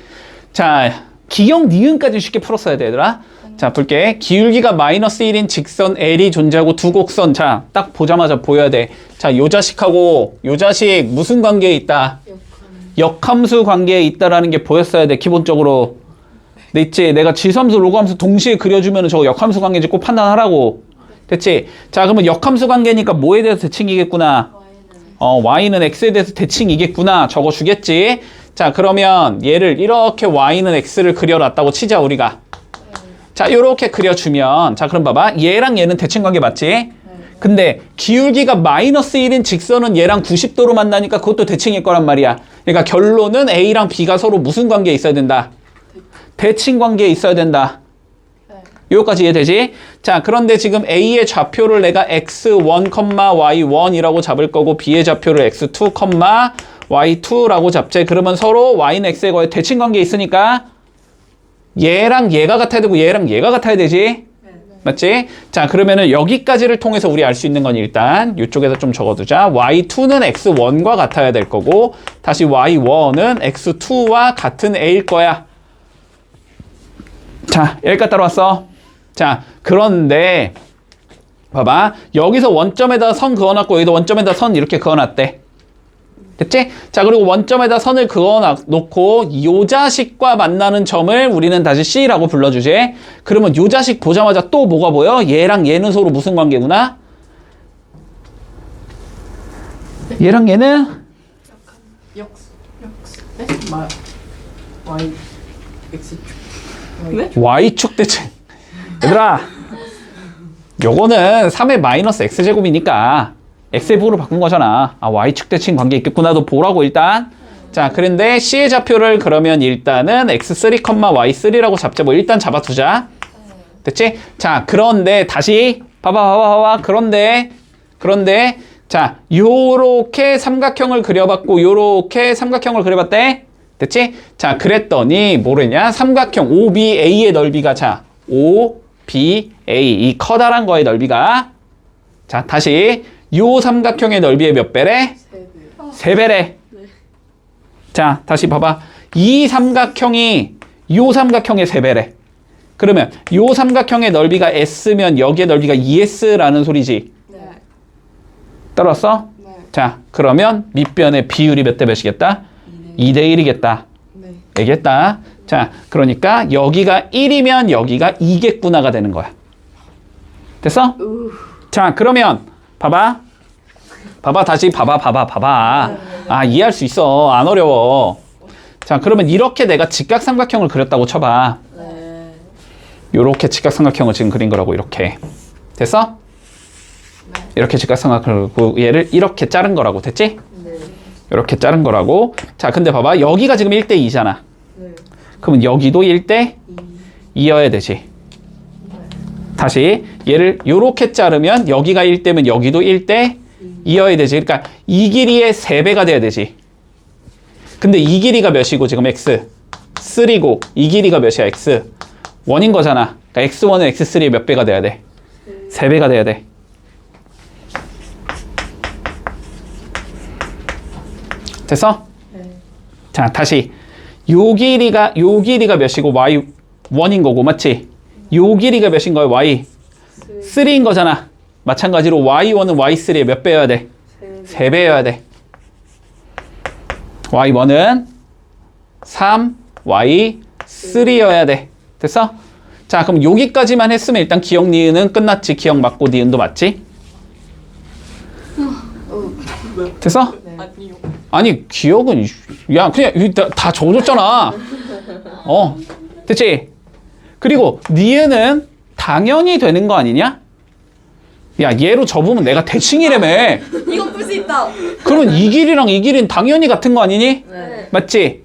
자, 기역, 니은까지 쉽게 풀었어야 돼, 얘들아. 자, 볼게. 기울기가 마이너스 1인 직선 L이 존재하고 두 곡선. 자, 딱 보자마자 보여야 돼. 자, 요 자식하고 요 자식 무슨 관계에 있다? 역함수 관계에 있다라는 게 보였어야 돼, 기본적으로. 네, 있지? 내가 지수함수, 로그함수 동시에 그려주면 저거 역함수 관계인지 꼭 판단하라고. 됐지? 자, 그러면 역함수 관계니까 뭐에 대해서 대칭이겠구나? y는 x에 대해서 대칭이겠구나. 적어주겠지? 자, 그러면 얘를 이렇게 y는 x를 그려놨다고 치자, 우리가. 자, 요렇게 그려주면, 자, 그럼 봐봐. 얘랑 얘는 대칭관계 맞지? 근데 기울기가 마이너스 1인 직선은 얘랑 90도로 만나니까 그것도 대칭일 거란 말이야. 그러니까 결론은 A랑 B가 서로 무슨 관계에 있어야 된다? 대칭 관계에 있어야 된다. 요거까지 이해되지? 자, 그런데 지금 A의 좌표를 내가 x1, y1이라고 잡을 거고 B의 좌표를 x2, y2라고 잡지. 그러면 서로 y는 x에 거의 대칭 관계에 있으니까 얘랑 얘가 같아야 되고 얘랑 얘가 같아야 되지? 맞지? 자, 그러면은 여기까지를 통해서 우리 알 수 있는 건 일단 이쪽에다 좀 적어두자. y2는 x1과 같아야 될 거고 다시 y1은 x2와 같은 A일 거야. 자, 여기까지 따라왔어. 자, 그런데 봐봐. 여기서 원점에다 선 그어놨고 여기도 원점에다 선 이렇게 그어놨대. 됐지? 자, 그리고 원점에다 선을 그어놓고 요 자식과 만나는 점을 우리는 다시 C라고 불러주지. 그러면 요 자식 보자마자 또 뭐가 보여? 얘랑 얘는 서로 무슨 관계구나? 얘랑 얘는? 네? y x축. 네? Y축 대칭. 얘들아, 요거는 3의 마이너스 x제곱이니까 x의 부호로 바꾼 거잖아. 아, y축 대칭 관계 있겠구나도 보라고 일단. 자, 그런데 C의 좌표를 그러면 일단은 x3, y3라고 잡자. 뭐 일단 잡아두자. 됐지? 자, 그런데 다시 봐봐. 그런데 자, 요렇게 삼각형을 그려봤고 요렇게 삼각형을 그려봤대. 됐지? 자, 그랬더니 뭐랬냐? 삼각형 OBA의 넓이가 자, OBA 이 커다란 거의 넓이가 자, 다시 요 삼각형의 넓이의 몇 배래? 3배래. 자, 다시 봐봐. 이 삼각형이 요 삼각형의 3배래. 그러면 요 삼각형의 넓이가 S면 여기의 넓이가 2S라는 소리지. 네. 따라왔어? 네. 자, 그러면 밑변의 비율이 몇 대 몇이겠다? 2대 1이겠다. 네. 알겠다? 자, 그러니까 여기가 1이면 여기가 2겠구나가 되는 거야. 됐어? 자, 그러면 봐봐. 다시 봐봐. 아, 이해할 수 있어. 안 어려워. 자, 그러면 이렇게 내가 직각삼각형을 그렸다고 쳐봐. 네. 요렇게 직각삼각형을 지금 그린 거라고, 이렇게. 됐어? 네. 이렇게 직각삼각형을 그리고 얘를 이렇게 자른 거라고. 됐지? 네. 이렇게 자른 거라고. 자, 근데 봐봐. 여기가 지금 1대2잖아. 네. 그러면 여기도 1대2여야 되지. 다시 얘를 요렇게 자르면 여기가 1대면 여기도 1대2여야 되지. 그러니까 이 길이의 3배가 돼야 되지. 근데 이 길이가 몇이고 지금 x 3고 이 길이가 몇이야 x 1인 거잖아. 그러니까 x1은 x3의 몇 배가 돼야 돼? 3배가 돼야 돼. 됐어? 네. 자, 다시 요 길이가 몇이고 y1인 거고, 맞지? 요 길이가 몇인 거야? y3인 거잖아. 마찬가지로 y1은 y3의 몇 배여야 돼? 3배여야 돼. y1은 3, y3여야 돼. 됐어? 자, 그럼 여기까지만 했으면 일단 기억 니은은 끝났지. 기억 맞고 니은도 맞지? 됐어? 아니요. 아니, 기억은 야, 그냥 이거 다 적어줬잖아. 됐지? 그리고 니은은 당연히 되는 거 아니냐? 야, 얘로 접으면 내가 대칭이라며. 이거 풀 수 있다. 그러면 이 길이랑 이 길이는 당연히 같은 거 아니니? 네. 맞지?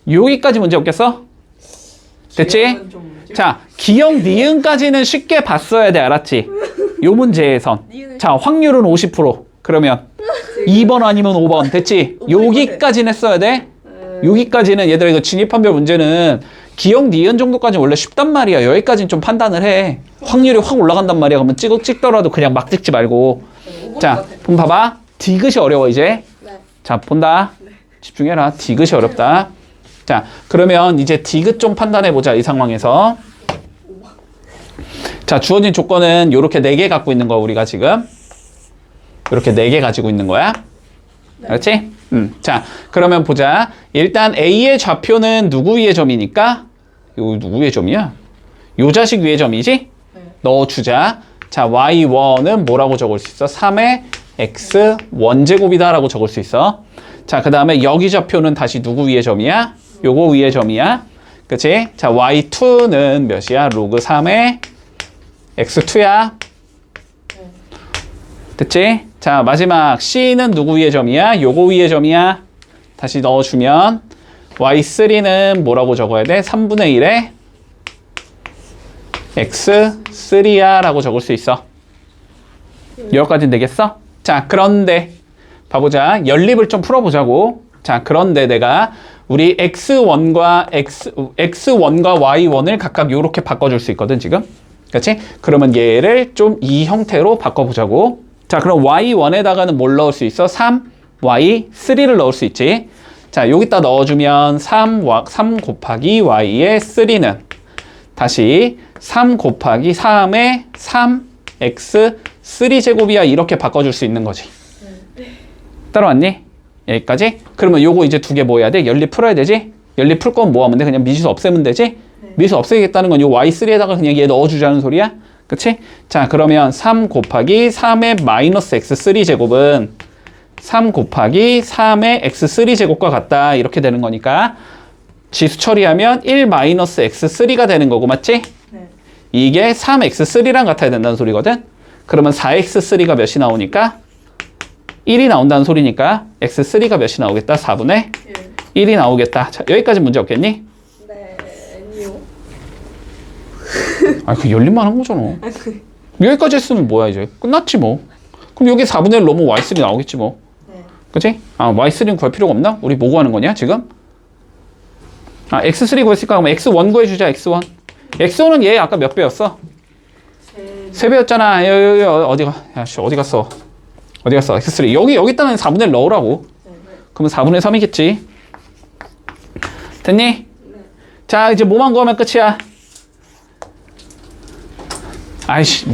여기까지 문제 없겠어? 됐지? 기억은 좀 문제. 자, 기억 니은까지는 쉽게 봤어야 돼. 알았지? 요 문제에선. 자, 확률은 50%. 그러면 2번 아니면 5번. 됐지? 여기까지는 했어야 돼. 여기까지는 얘들아, 이거 진입한별 문제는 기억 니은 정도까지 원래 쉽단 말이야. 여기까지는 좀 판단을 해. 확률이 확 올라간단 말이야. 그러면 찍더라도 그냥 막 찍지 말고. 자, 그럼 봐봐. 디귿이 어려워 이제. 네. 자, 본다. 집중해라. 디귿이 어렵다. 자, 그러면 이제 디귿 좀 판단해 보자. 이 상황에서. 자, 주어진 조건은 요렇게 4개 갖고 있는 거 우리가 지금. 이렇게 4개 가지고 있는 거야. 그렇지? 자, 그러면 보자. 일단 A의 좌표는 누구 위의 점이니까? 요 누구의 점이야? 요 자식 위의 점이지? 네. 넣어주자. 자, y1은 뭐라고 적을 수 있어? 3의 x 원제곱이다 라고 적을 수 있어. 자, 그 다음에 여기 좌표는 다시 누구 위의 점이야? 요거 위의 점이야. 그치? 자, y2는 몇이야? 로그 3의 x2야. 됐지? 자, 마지막 C는 누구 위의 점이야? 요거 위의 점이야. 다시 넣어주면 Y3는 뭐라고 적어야 돼? 3분의 1에 X3야 라고 적을 수 있어. 여기까지는 되겠어? 자, 그런데 봐보자. 연립을 좀 풀어보자고. 자, 그런데 내가 우리 X1과 Y1을 각각 요렇게 바꿔줄 수 있거든, 지금. 그렇지? 그러면 얘를 좀 이 형태로 바꿔보자고. 자, 그럼 y1에다가는 뭘 넣을 수 있어? 3, y3를 넣을 수 있지. 자, 여기다 넣어주면 3 곱하기 y의 3는 다시 3 곱하기 3의 3x 3제곱이야. 이렇게 바꿔줄 수 있는 거지. 따라왔니? 여기까지? 그러면 요거 이제 2개 뭐 해야 돼? 연립 풀어야 되지? 연립 풀 건 뭐 하면 돼? 그냥 미지수 없애면 되지? 미지수 없애겠다는 건 요 y3에다가 그냥 얘 넣어주자는 소리야? 그치? 자, 그러면 3 곱하기 3의 마이너스 x3 제곱은 3 곱하기 3의 x3 제곱과 같다. 이렇게 되는 거니까 지수 처리하면 1 마이너스 x3가 되는 거고, 맞지? 네. 이게 3x3랑 같아야 된다는 소리거든? 그러면 4x3가 몇이 나오니까? 1이 나온다는 소리니까 x3가 몇이 나오겠다? 4분의 1이 나오겠다. 자, 여기까지 문제 없겠니? 네. 아니요. 아, 그 연립만 한 거잖아. 여기까지 했으면 뭐야, 이제. 끝났지, 뭐. 그럼 여기 4분의 1 넣으면 y3 나오겠지, 뭐. 네. 그치? 아, y3는 구할 필요가 없나? 우리 뭐 구하는 거냐, 지금? 아, x3 구했으니까 그럼 x1 구해주자, x1. x1은 얘 아까 몇 배였어? 3배였잖아. 여기, 어디가? 야, 씨, 어디 갔어? 어디 갔어? x3. 여기다는 4분의 1 넣으라고. 그러면 4분의 3이겠지. 됐니? 네. 자, 이제 뭐만 구하면 끝이야. 아이씨,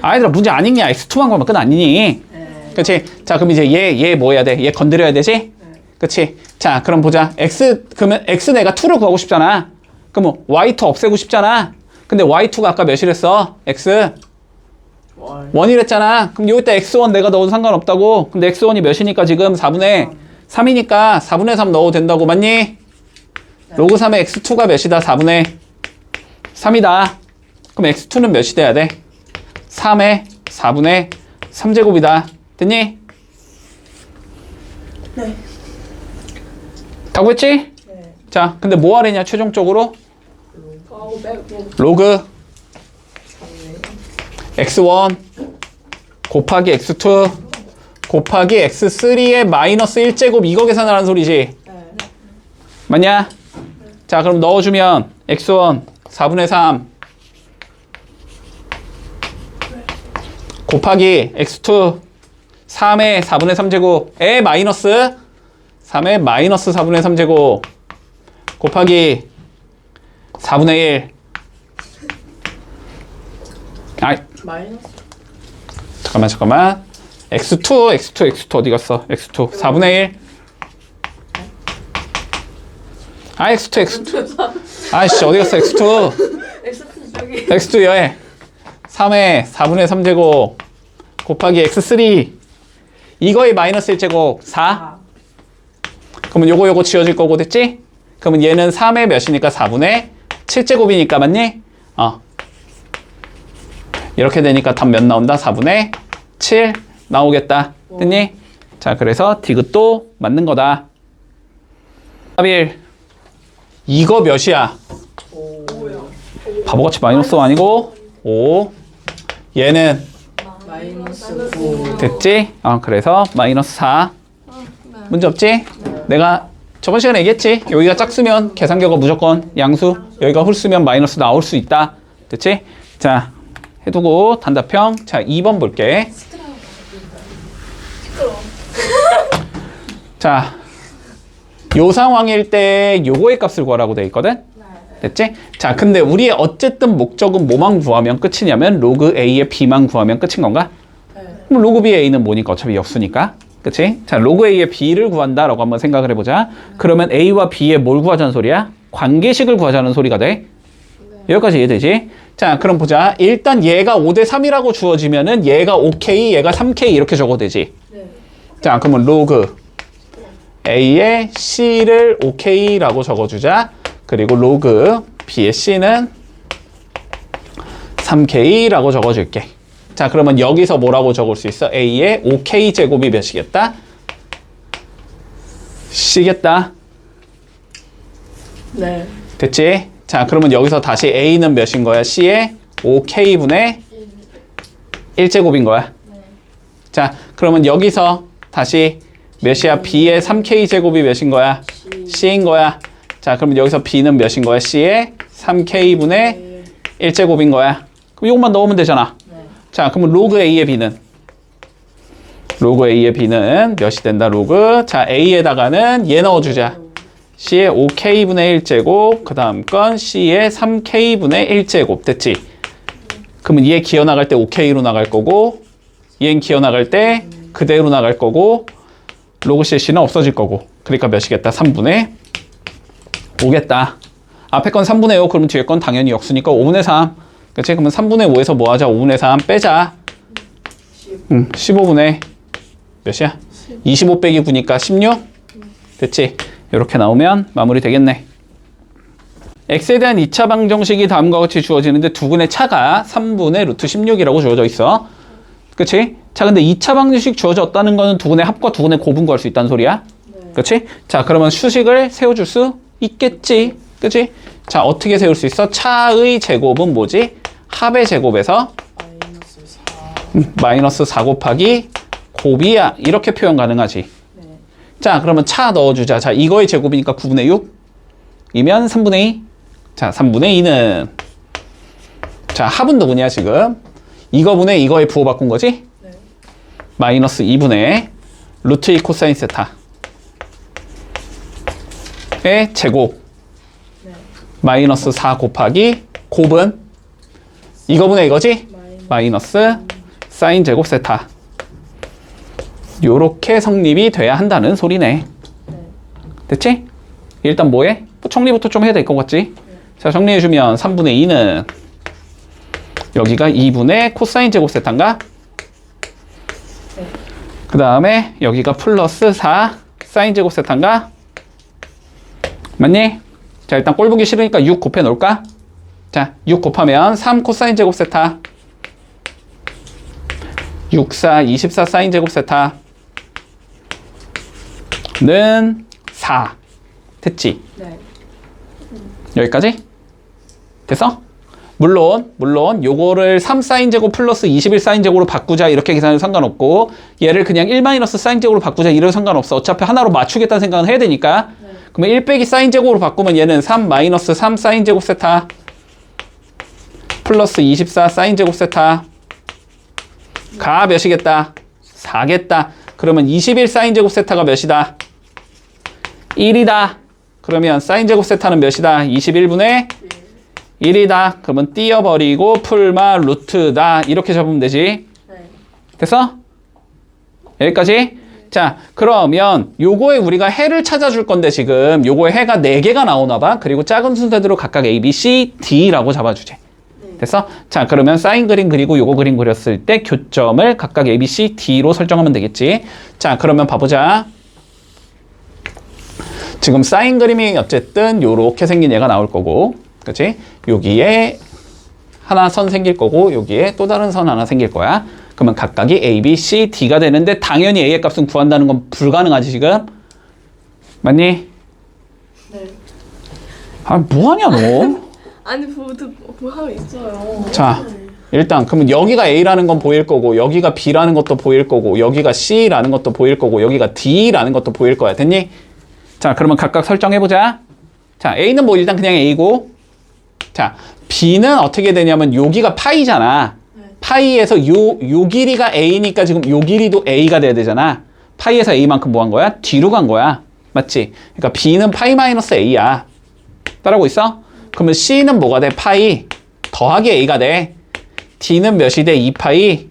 아이들아 문제 안 읽냐? X2만 구하면 끝 아니니? 네. 그치? 자, 그럼 이제 얘 뭐 해야 돼? 얘 건드려야 되지? 네. 그치? 자, 그럼 보자. 그러면 X 내가 2를 구하고 싶잖아. 그러면 Y2 없애고 싶잖아. 근데 Y2가 아까 몇이랬어? X 1이랬잖아. 그럼 여기다 x1 내가 넣어도 상관없다고. 근데 x1이 몇이니까 지금 4분의 3이니까 4분의 3 넣어도 된다고. 맞니? 로그 3의 x2가 몇이다? 4분의 3이다. 그럼 x2는 몇이 돼야 돼? 3의 4분의 3제곱이다. 됐니? 네. 다 구했지? 네. 자, 근데 뭐 하랬냐, 최종적으로? 더하고 빼고. 로그 x1 곱하기 x2 곱하기 x3의 마이너스 1제곱 이거 계산하라는 소리지. 네. 맞냐? 자, 그럼 넣어주면 x1 4분의 3 곱하기 x2 3의 4분의 3제곱에 마이너스 3의 마이너스 4분의 3제곱 곱하기 4분의 1 아이 마이너스. 잠깐만 x2 어디 갔어? x2 4분의 1 아 x2 아이씨 어디 갔어 x2 X 저기. x2 여해 3의 4분의 3제곱 곱하기 x3 이거의 마이너스 1제곱 4 그러면 요거 지워질 거고 됐지? 그러면 얘는 3의 몇이니까 4분의 7제곱이니까 맞니? 이렇게 되니까 답 몇 나온다? 4분의 7 나오겠다. 됐니? 자, 그래서 디귿도 맞는 거다. 답 1. 이거 몇이야? 바보같이 마이너스 5 아니고 5. 얘는 마이너스 9. 됐지? 그래서 마이너스 4. 문제 없지? 내가 저번 시간에 얘기했지? 여기가 짝수면 계산결과 무조건 양수, 여기가 홀수면 마이너스 나올 수 있다. 됐지? 자, 해두고 단답형. 자, 2번 볼게. 자, 요 상황일 때 요거의 값을 구하라고 돼 있거든? 됐지? 자, 근데 우리의 어쨌든 목적은 뭐만 구하면 끝이냐면 로그 A의 B만 구하면 끝인 건가? 그럼 로그 B의 A는 뭐니까? 어차피 역수니까. 그치? 자, 로그 A의 B를 구한다라고 한번 생각을 해보자. 그러면 A와 B의 뭘 구하자는 소리야? 관계식을 구하자는 소리가 돼. 여기까지 이해되지? 자, 그럼 보자. 일단 얘가 5대 3이라고 주어지면은 얘가 5K, 얘가 3K 이렇게 적어도 되지. 네. 자, 그러면 로그 A의 C를 5K라고 적어주자. 그리고 로그 B의 C는 3K라고 적어줄게. 자, 그러면 여기서 뭐라고 적을 수 있어? A의 5K 제곱이 몇이겠다? C겠다. 네. 됐지? 자, 그러면 여기서 다시 A는 몇인 거야? C의 5K분의 1제곱인 거야. 자, 그러면 여기서 다시 몇이야? B의 3K 제곱이 몇인 거야? C인 거야. 자, 그러면 여기서 B는 몇인 거야? C의 3K분의 1제곱인 거야. 그럼 이것만 넣으면 되잖아. 자, 그러면 로그 A의 B는? 로그 A의 B는 몇이 된다? 로그. 자, A에다가는 얘 넣어주자. C의 5K분의 1제곱, 그 다음 건 C의 3K분의 1제곱. 됐지? 그러면 얘 기어 나갈 때 5K로 나갈 거고, 얘는 기어 나갈 때 그대로 나갈 거고, 로그 CC는 없어질 거고. 그러니까 몇이겠다? 3분의 5겠다. 앞에 건 3분의 5, 그러면 뒤에 건 당연히 역수니까 5분의 3. 그치? 그러면 3분의 5에서 뭐 하자? 5분의 3 빼자. 15분의 몇이야? 25 빼기 9니까 16? 됐지? 이렇게 나오면 마무리 되겠네. x에 대한 2차 방정식이 다음과 같이 주어지는데 두근의 차가 3분의 루트 16이라고 주어져 있어. 그치? 자, 근데 2차 방정식 주어졌다는 거는 두근의 합과 두근의 곱은 구할 수 있다는 소리야. 그치? 자, 그러면 수식을 세워줄 수 있겠지. 그치? 자, 어떻게 세울 수 있어? 차의 제곱은 뭐지? 합의 제곱에서 마이너스 4 곱하기 곱이야. 이렇게 표현 가능하지. 자, 그러면 차 넣어주자. 자, 이거의 제곱이니까 9분의 6이면 3분의 2. 자, 3분의 2는 자, 합은 누구냐 지금? 이거분의 이거에 부호 바꾼 거지? 네. 마이너스 2분의 루트 2 코사인 세타의 제곱. 네. 마이너스 4 곱하기 곱은 이거분의 이거지? 마이너스 사인 제곱 세타. 요렇게 성립이 돼야 한다는 소리네. 됐지? 일단 뭐해? 정리부터 좀 해야 될 것 같지? 자, 정리해주면 3분의 2는 여기가 2분의 코사인 제곱 세타인가? 네. 그 다음에 여기가 플러스 4 사인 제곱 세타인가? 맞니? 자, 일단 꼴 보기 싫으니까 6 곱해 놓을까? 자, 6 곱하면 3 코사인 제곱 세타 6, 4, 24 사인 제곱 세타 는 4 됐지? 네. 여기까지? 됐어? 물론 요거를 3 사인 제곱 플러스 21 사인 제곱으로 바꾸자 이렇게 계산해도 상관없고 얘를 그냥 1 마이너스 사인 제곱으로 바꾸자 이래도 상관없어. 어차피 하나로 맞추겠다는 생각은 해야 되니까. 네. 그러면 1 빼기 사인 제곱으로 바꾸면 얘는 3 마이너스 3 사인 제곱 세타 플러스 24 사인 제곱 세타 가 몇이겠다? 4겠다. 그러면 21 사인 제곱 세타가 몇이다? 1이다. 그러면 사인 제곱 세타는 몇이다? 21분의 1이다. 그러면 띄어버리고 풀마 루트다. 이렇게 잡으면 되지. 네. 됐어? 여기까지? 자, 그러면 요거에 우리가 해를 찾아줄 건데 지금 요거에 해가 4개가 나오나 봐. 그리고 작은 순서대로 각각 A, B, C, D라고 잡아주제. 됐어? 자, 그러면 사인 그림 그리고 요거 그림 그렸을 때 교점을 각각 A, B, C, D로 설정하면 되겠지. 자, 그러면 봐보자. 지금 사인 그림이 어쨌든 요렇게 생긴 얘가 나올 거고, 그치? 여기에 하나 선 생길 거고, 여기에 또 다른 선 하나 생길 거야. 그러면 각각이 A, B, C, D가 되는데 당연히 A의 값은 구한다는 건 불가능하지 지금? 맞니? 네. 아, 뭐하냐 너? 아니 뭐 하고 있어요. 자, 일단 그러면 여기가 A라는 건 보일 거고, 여기가 B라는 것도 보일 거고, 여기가 C라는 것도 보일 거고, 여기가 D라는 것도 보일 거야. 됐니? 자, 그러면 각각 설정해보자. 자, A는 뭐 일단 그냥 A고, 자, B는 어떻게 되냐면 여기가 파이잖아. 네. 파이에서 요 길이가 A니까 지금 요 길이도 A가 돼야 되잖아. 파이에서 A만큼 뭐 한 거야? D로 간 거야. 맞지? 그러니까 B는 파이 마이너스 A야. 따라오고 있어? 그러면 C는 뭐가 돼? 파이 더하기 A가 돼. D는 몇이 돼? 2파이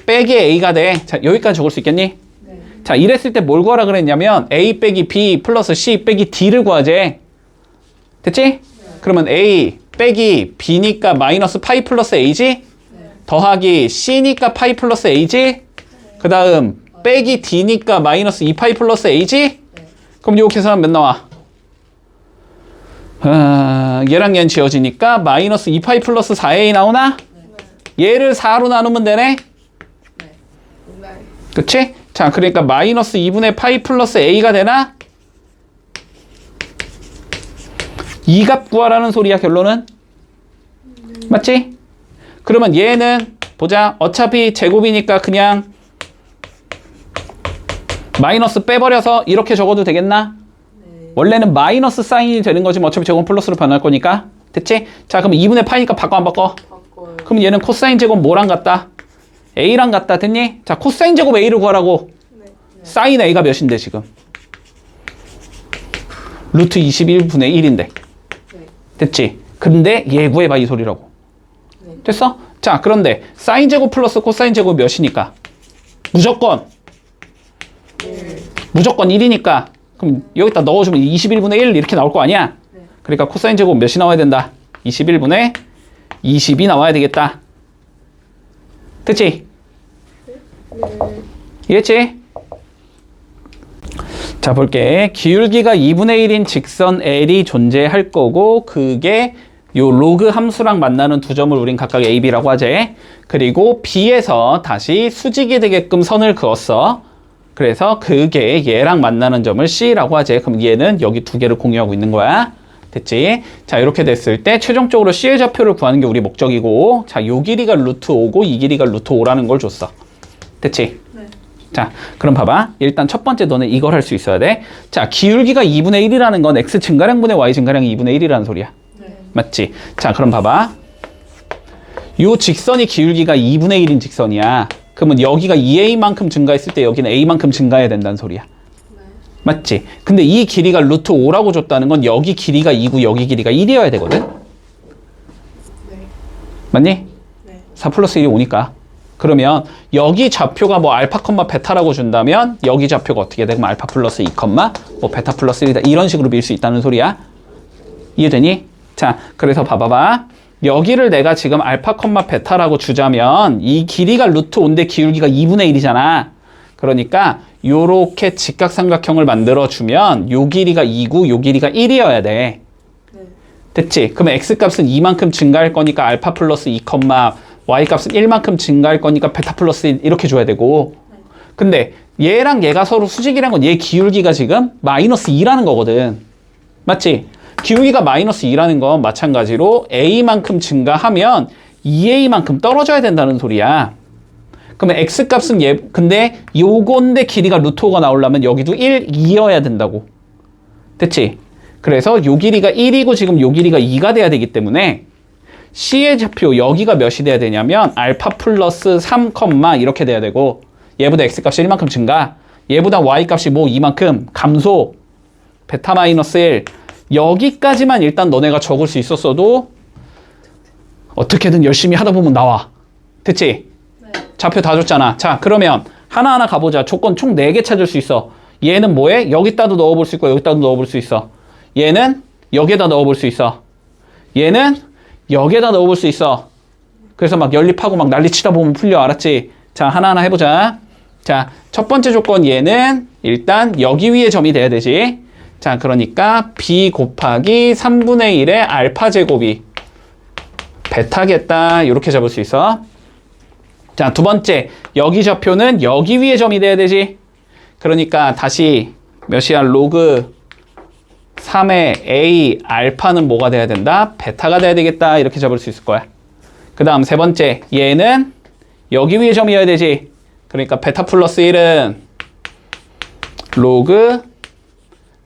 빼기 A가 돼. 자, 여기까지 적을 수 있겠니? 네. 자, 이랬을 때 뭘 구하라 그랬냐면 A 빼기 B 플러스 C 빼기 D를 구하재. 됐지? 그러면 A 빼기 B니까 마이너스 파이 플러스 A지? 네. 더하기 C니까 파이 플러스 A지? 그 다음 빼기 D니까 마이너스 2파이 플러스 A지? 네. 그럼 이거 계산하면 몇 나와? 얘랑 얘는 지워지니까 마이너스 2파이 플러스 4A 나오나? 얘를 4로 나누면 되네? 네. 그치? 자, 그러니까 마이너스 2분의 파이 플러스 A가 되나? 이 값 구하라는 소리야, 결론은? 맞지? 그러면 얘는 보자. 어차피 제곱이니까 그냥 마이너스 빼버려서 이렇게 적어도 되겠나? 원래는 마이너스 사인이 되는 거지. 어차피 제곱 플러스로 변할 거니까. 됐지? 자, 그럼 2분의 파이니까 바꿔 안 바꿔? 바꿔요. 그럼 얘는 코사인 제곱 뭐랑 같다? A랑 같다. 됐니? 자, 코사인 제곱 A를 구하라고. 네. 사인 A가 몇인데 지금? 루트 21분의 1인데. 네. 됐지? 근데 얘 구해봐 이 소리라고. 네. 됐어? 자, 그런데 사인 제곱 플러스 코사인 제곱 몇이니까? 무조건. 무조건 1이니까. 그럼 여기다 넣어주면 21분의 1 이렇게 나올 거 아니야? 네. 그러니까 코사인 제곱 몇이 나와야 된다? 21분의 20이 나와야 되겠다. 됐지? 이해했지? 자, 볼게. 기울기가 2분의 1인 직선 L이 존재할 거고, 그게 요 로그 함수랑 만나는 두 점을 우린 각각 A, B라고 하지. 그리고 B에서 다시 수직이 되게끔 선을 그었어. 그래서 그게 얘랑 만나는 점을 C라고 하지. 그럼 얘는 여기 두 개를 공유하고 있는 거야. 됐지? 자, 이렇게 됐을 때 최종적으로 C의 좌표를 구하는 게 우리 목적이고, 자, 요 길이가 루트 5고 이 길이가 루트 5라는 걸 줬어. 됐지? 네. 자, 그럼 봐봐. 일단 첫 번째 너는 이걸 할 수 있어야 돼. 자, 기울기가 2분의 1이라는 건 X 증가량분의 Y 증가량이 2분의 1이라는 소리야. 네. 맞지? 자, 그럼 봐봐. 요 직선이 기울기가 2분의 1인 직선이야. 그러면 여기가 2A만큼 증가했을 때 여기는 A만큼 증가해야 된다는 소리야. 네. 맞지? 근데 이 길이가 루트 5라고 줬다는 건 여기 길이가 2고 여기 길이가 1이어야 되거든? 네. 맞니? 네. 4 플러스 1이 5니까. 그러면 여기 좌표가 뭐 알파 컴마 베타라고 준다면 여기 좌표가 어떻게 돼? 그럼 알파 플러스 2 컴마 뭐 베타 플러스 1이다. 이런 식으로 밀 수 있다는 소리야. 이해되니? 자, 그래서 봐봐봐. 여기를 내가 지금 알파, 베타라고 주자면 이 길이가 루트 5인데 기울기가 2분의 1이잖아. 그러니까 요렇게 직각삼각형을 만들어주면 요 길이가 2고 요 길이가 1이어야 돼. 네. 됐지? 그러면 x값은 2만큼 증가할 거니까 알파 플러스 2, y값은 1만큼 증가할 거니까 베타 플러스 1 이렇게 줘야 되고. 근데 얘랑 얘가 서로 수직이란 건 얘 기울기가 지금 마이너스 2라는 거거든. 맞지? 기울기가 마이너스 2라는 건 마찬가지로 a만큼 증가하면 2a만큼 떨어져야 된다는 소리야. 그러면 x값은 얘, 근데 요건데 길이가 루트 5가 나오려면 여기도 1, 2여야 된다고. 됐지? 그래서 요 길이가 1이고 지금 요 길이가 2가 돼야 되기 때문에 C의 좌표 여기가 몇이 돼야 되냐면 알파 플러스 3, 이렇게 돼야 되고 얘보다 x값이 1만큼 증가, 얘보다 y값이 뭐 2만큼 감소, 베타 마이너스 1 여기까지만 일단 너네가 적을 수 있었어도 어떻게든 열심히 하다 보면 나와. 됐지? 네. 좌표 다 줬잖아. 자, 그러면 하나하나 가보자. 조건 총 4개 찾을 수 있어. 얘는 뭐해? 여기다도 넣어볼 수 있고 여기다도 넣어볼 수 있어. 얘는 여기에다 넣어볼 수 있어. 얘는 여기에다 넣어볼 수 있어. 그래서 막 연립하고 막 난리치다 보면 풀려. 알았지? 자, 하나하나 해보자. 자, 첫 번째 조건 얘는 일단 여기 위에 점이 돼야 되지. 자, 그러니까 b 곱하기 3분의 1의 알파 제곱이 베타겠다. 이렇게 잡을 수 있어. 자, 두 번째 여기 좌표는 여기 위에 점이 돼야 되지. 그러니까 다시 몇이야? 로그 3의 a 알파는 뭐가 돼야 된다? 베타가 돼야 되겠다. 이렇게 잡을 수 있을 거야. 그 다음 세 번째 얘는 여기 위에 점이어야 되지. 그러니까 베타 플러스 1은 로그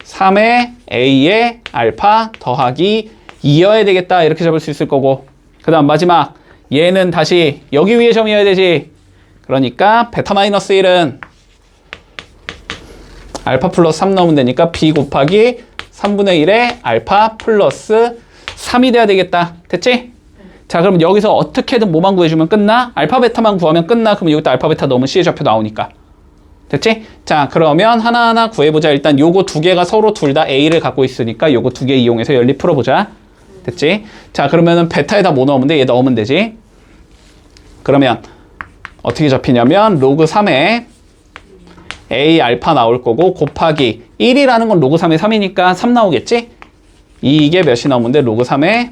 3의 a의 알파 더하기 2여야 되겠다. 이렇게 잡을 수 있을 거고. 그 다음 마지막 얘는 다시 여기 위에 점이어야 되지. 그러니까 베타 마이너스 1은 알파 플러스 3 넣으면 되니까 b 곱하기 3분의 1의 알파 플러스 3이 돼야 되겠다. 됐지? 자, 그럼 여기서 어떻게든 뭐만 구해주면 끝나? 알파 베타만 구하면 끝나? 그럼 여기다 알파 베타 넣으면 C의 좌표 나오니까. 됐지? 자, 그러면 하나하나 구해보자. 일단 요거 두 개가 서로 둘 다 A를 갖고 있으니까 요거 두 개 이용해서 연립 풀어보자. 됐지? 자, 그러면은 베타에다 뭐 넣으면 돼? 얘 넣으면 되지? 그러면 어떻게 잡히냐면 로그 3에 A 알파 나올 거고 곱하기 1이라는 건 로그 3에 3이니까 3 나오겠지? 이게 몇이 나오면 돼? 로그 3에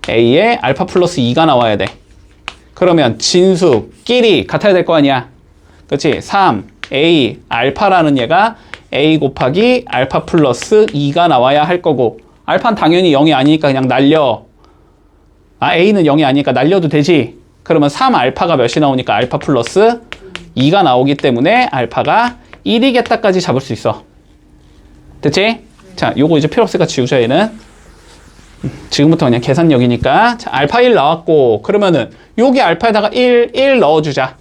A에 알파 플러스 2가 나와야 돼. 그러면 진수끼리 같아야 될 거 아니야. 그렇지? 3, A, 알파라는 얘가 A 곱하기 알파 플러스 2가 나와야 할 거고 알파는 당연히 0이 아니니까 그냥 날려. A는 0이 아니니까 날려도 되지. 그러면 3알파가 몇이 나오니까 알파 플러스 2가 나오기 때문에 알파가 1이겠다까지 잡을 수 있어. 됐지? 자, 요거 이제 필요 없으니까 지우자 얘는. 지금부터 그냥 계산력이니까. 자, 알파 1 나왔고 그러면은 여기 알파에다가 1 넣어주자.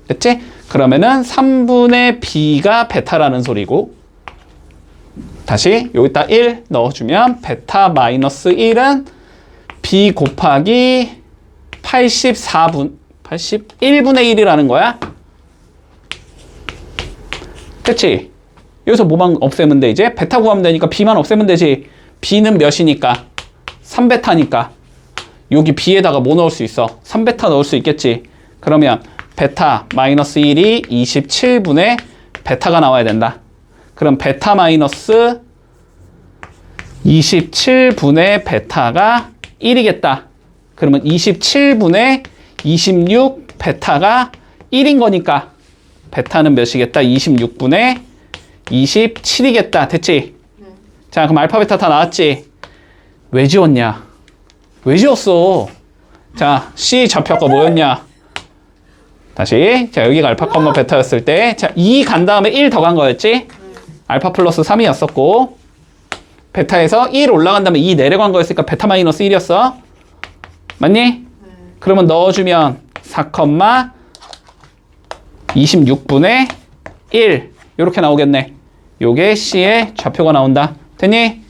됐지? 그러면은 3분의 b가 베타라는 소리고 다시 여기다 1 넣어주면 베타 마이너스 1은 b 곱하기 81분의 1이라는 거야. 됐지? 여기서 뭐만 없애면 돼? 이제 베타 구하면 되니까 b만 없애면 되지. b는 몇이니까? 3베타니까 여기 b에다가 뭐 넣을 수 있어? 3베타 넣을 수 있겠지. 그러면 베타 마이너스 1이 27분의 베타가 나와야 된다. 그럼 베타 마이너스 27분의 베타가 1이겠다. 그러면 27분의 26 베타가 1인 거니까 베타는 몇이겠다? 26분의 27이겠다. 됐지? 자, 그럼 알파 베타 다 나왔지? 왜 지웠냐? 왜 지웠어? 자, C 좌표가 뭐였냐? 다시. 자, 여기가 알파 컴마 베타였을 때. 자, 2 간 다음에 1 더 간 거였지? 알파 플러스 3이었었고. 베타에서 1 올라간 다음에 2 내려간 거였으니까 베타 마이너스 1이었어. 맞니? 그러면 넣어주면 4, 26분의 1. 요렇게 나오겠네. 요게 C의 좌표가 나온다. 됐니?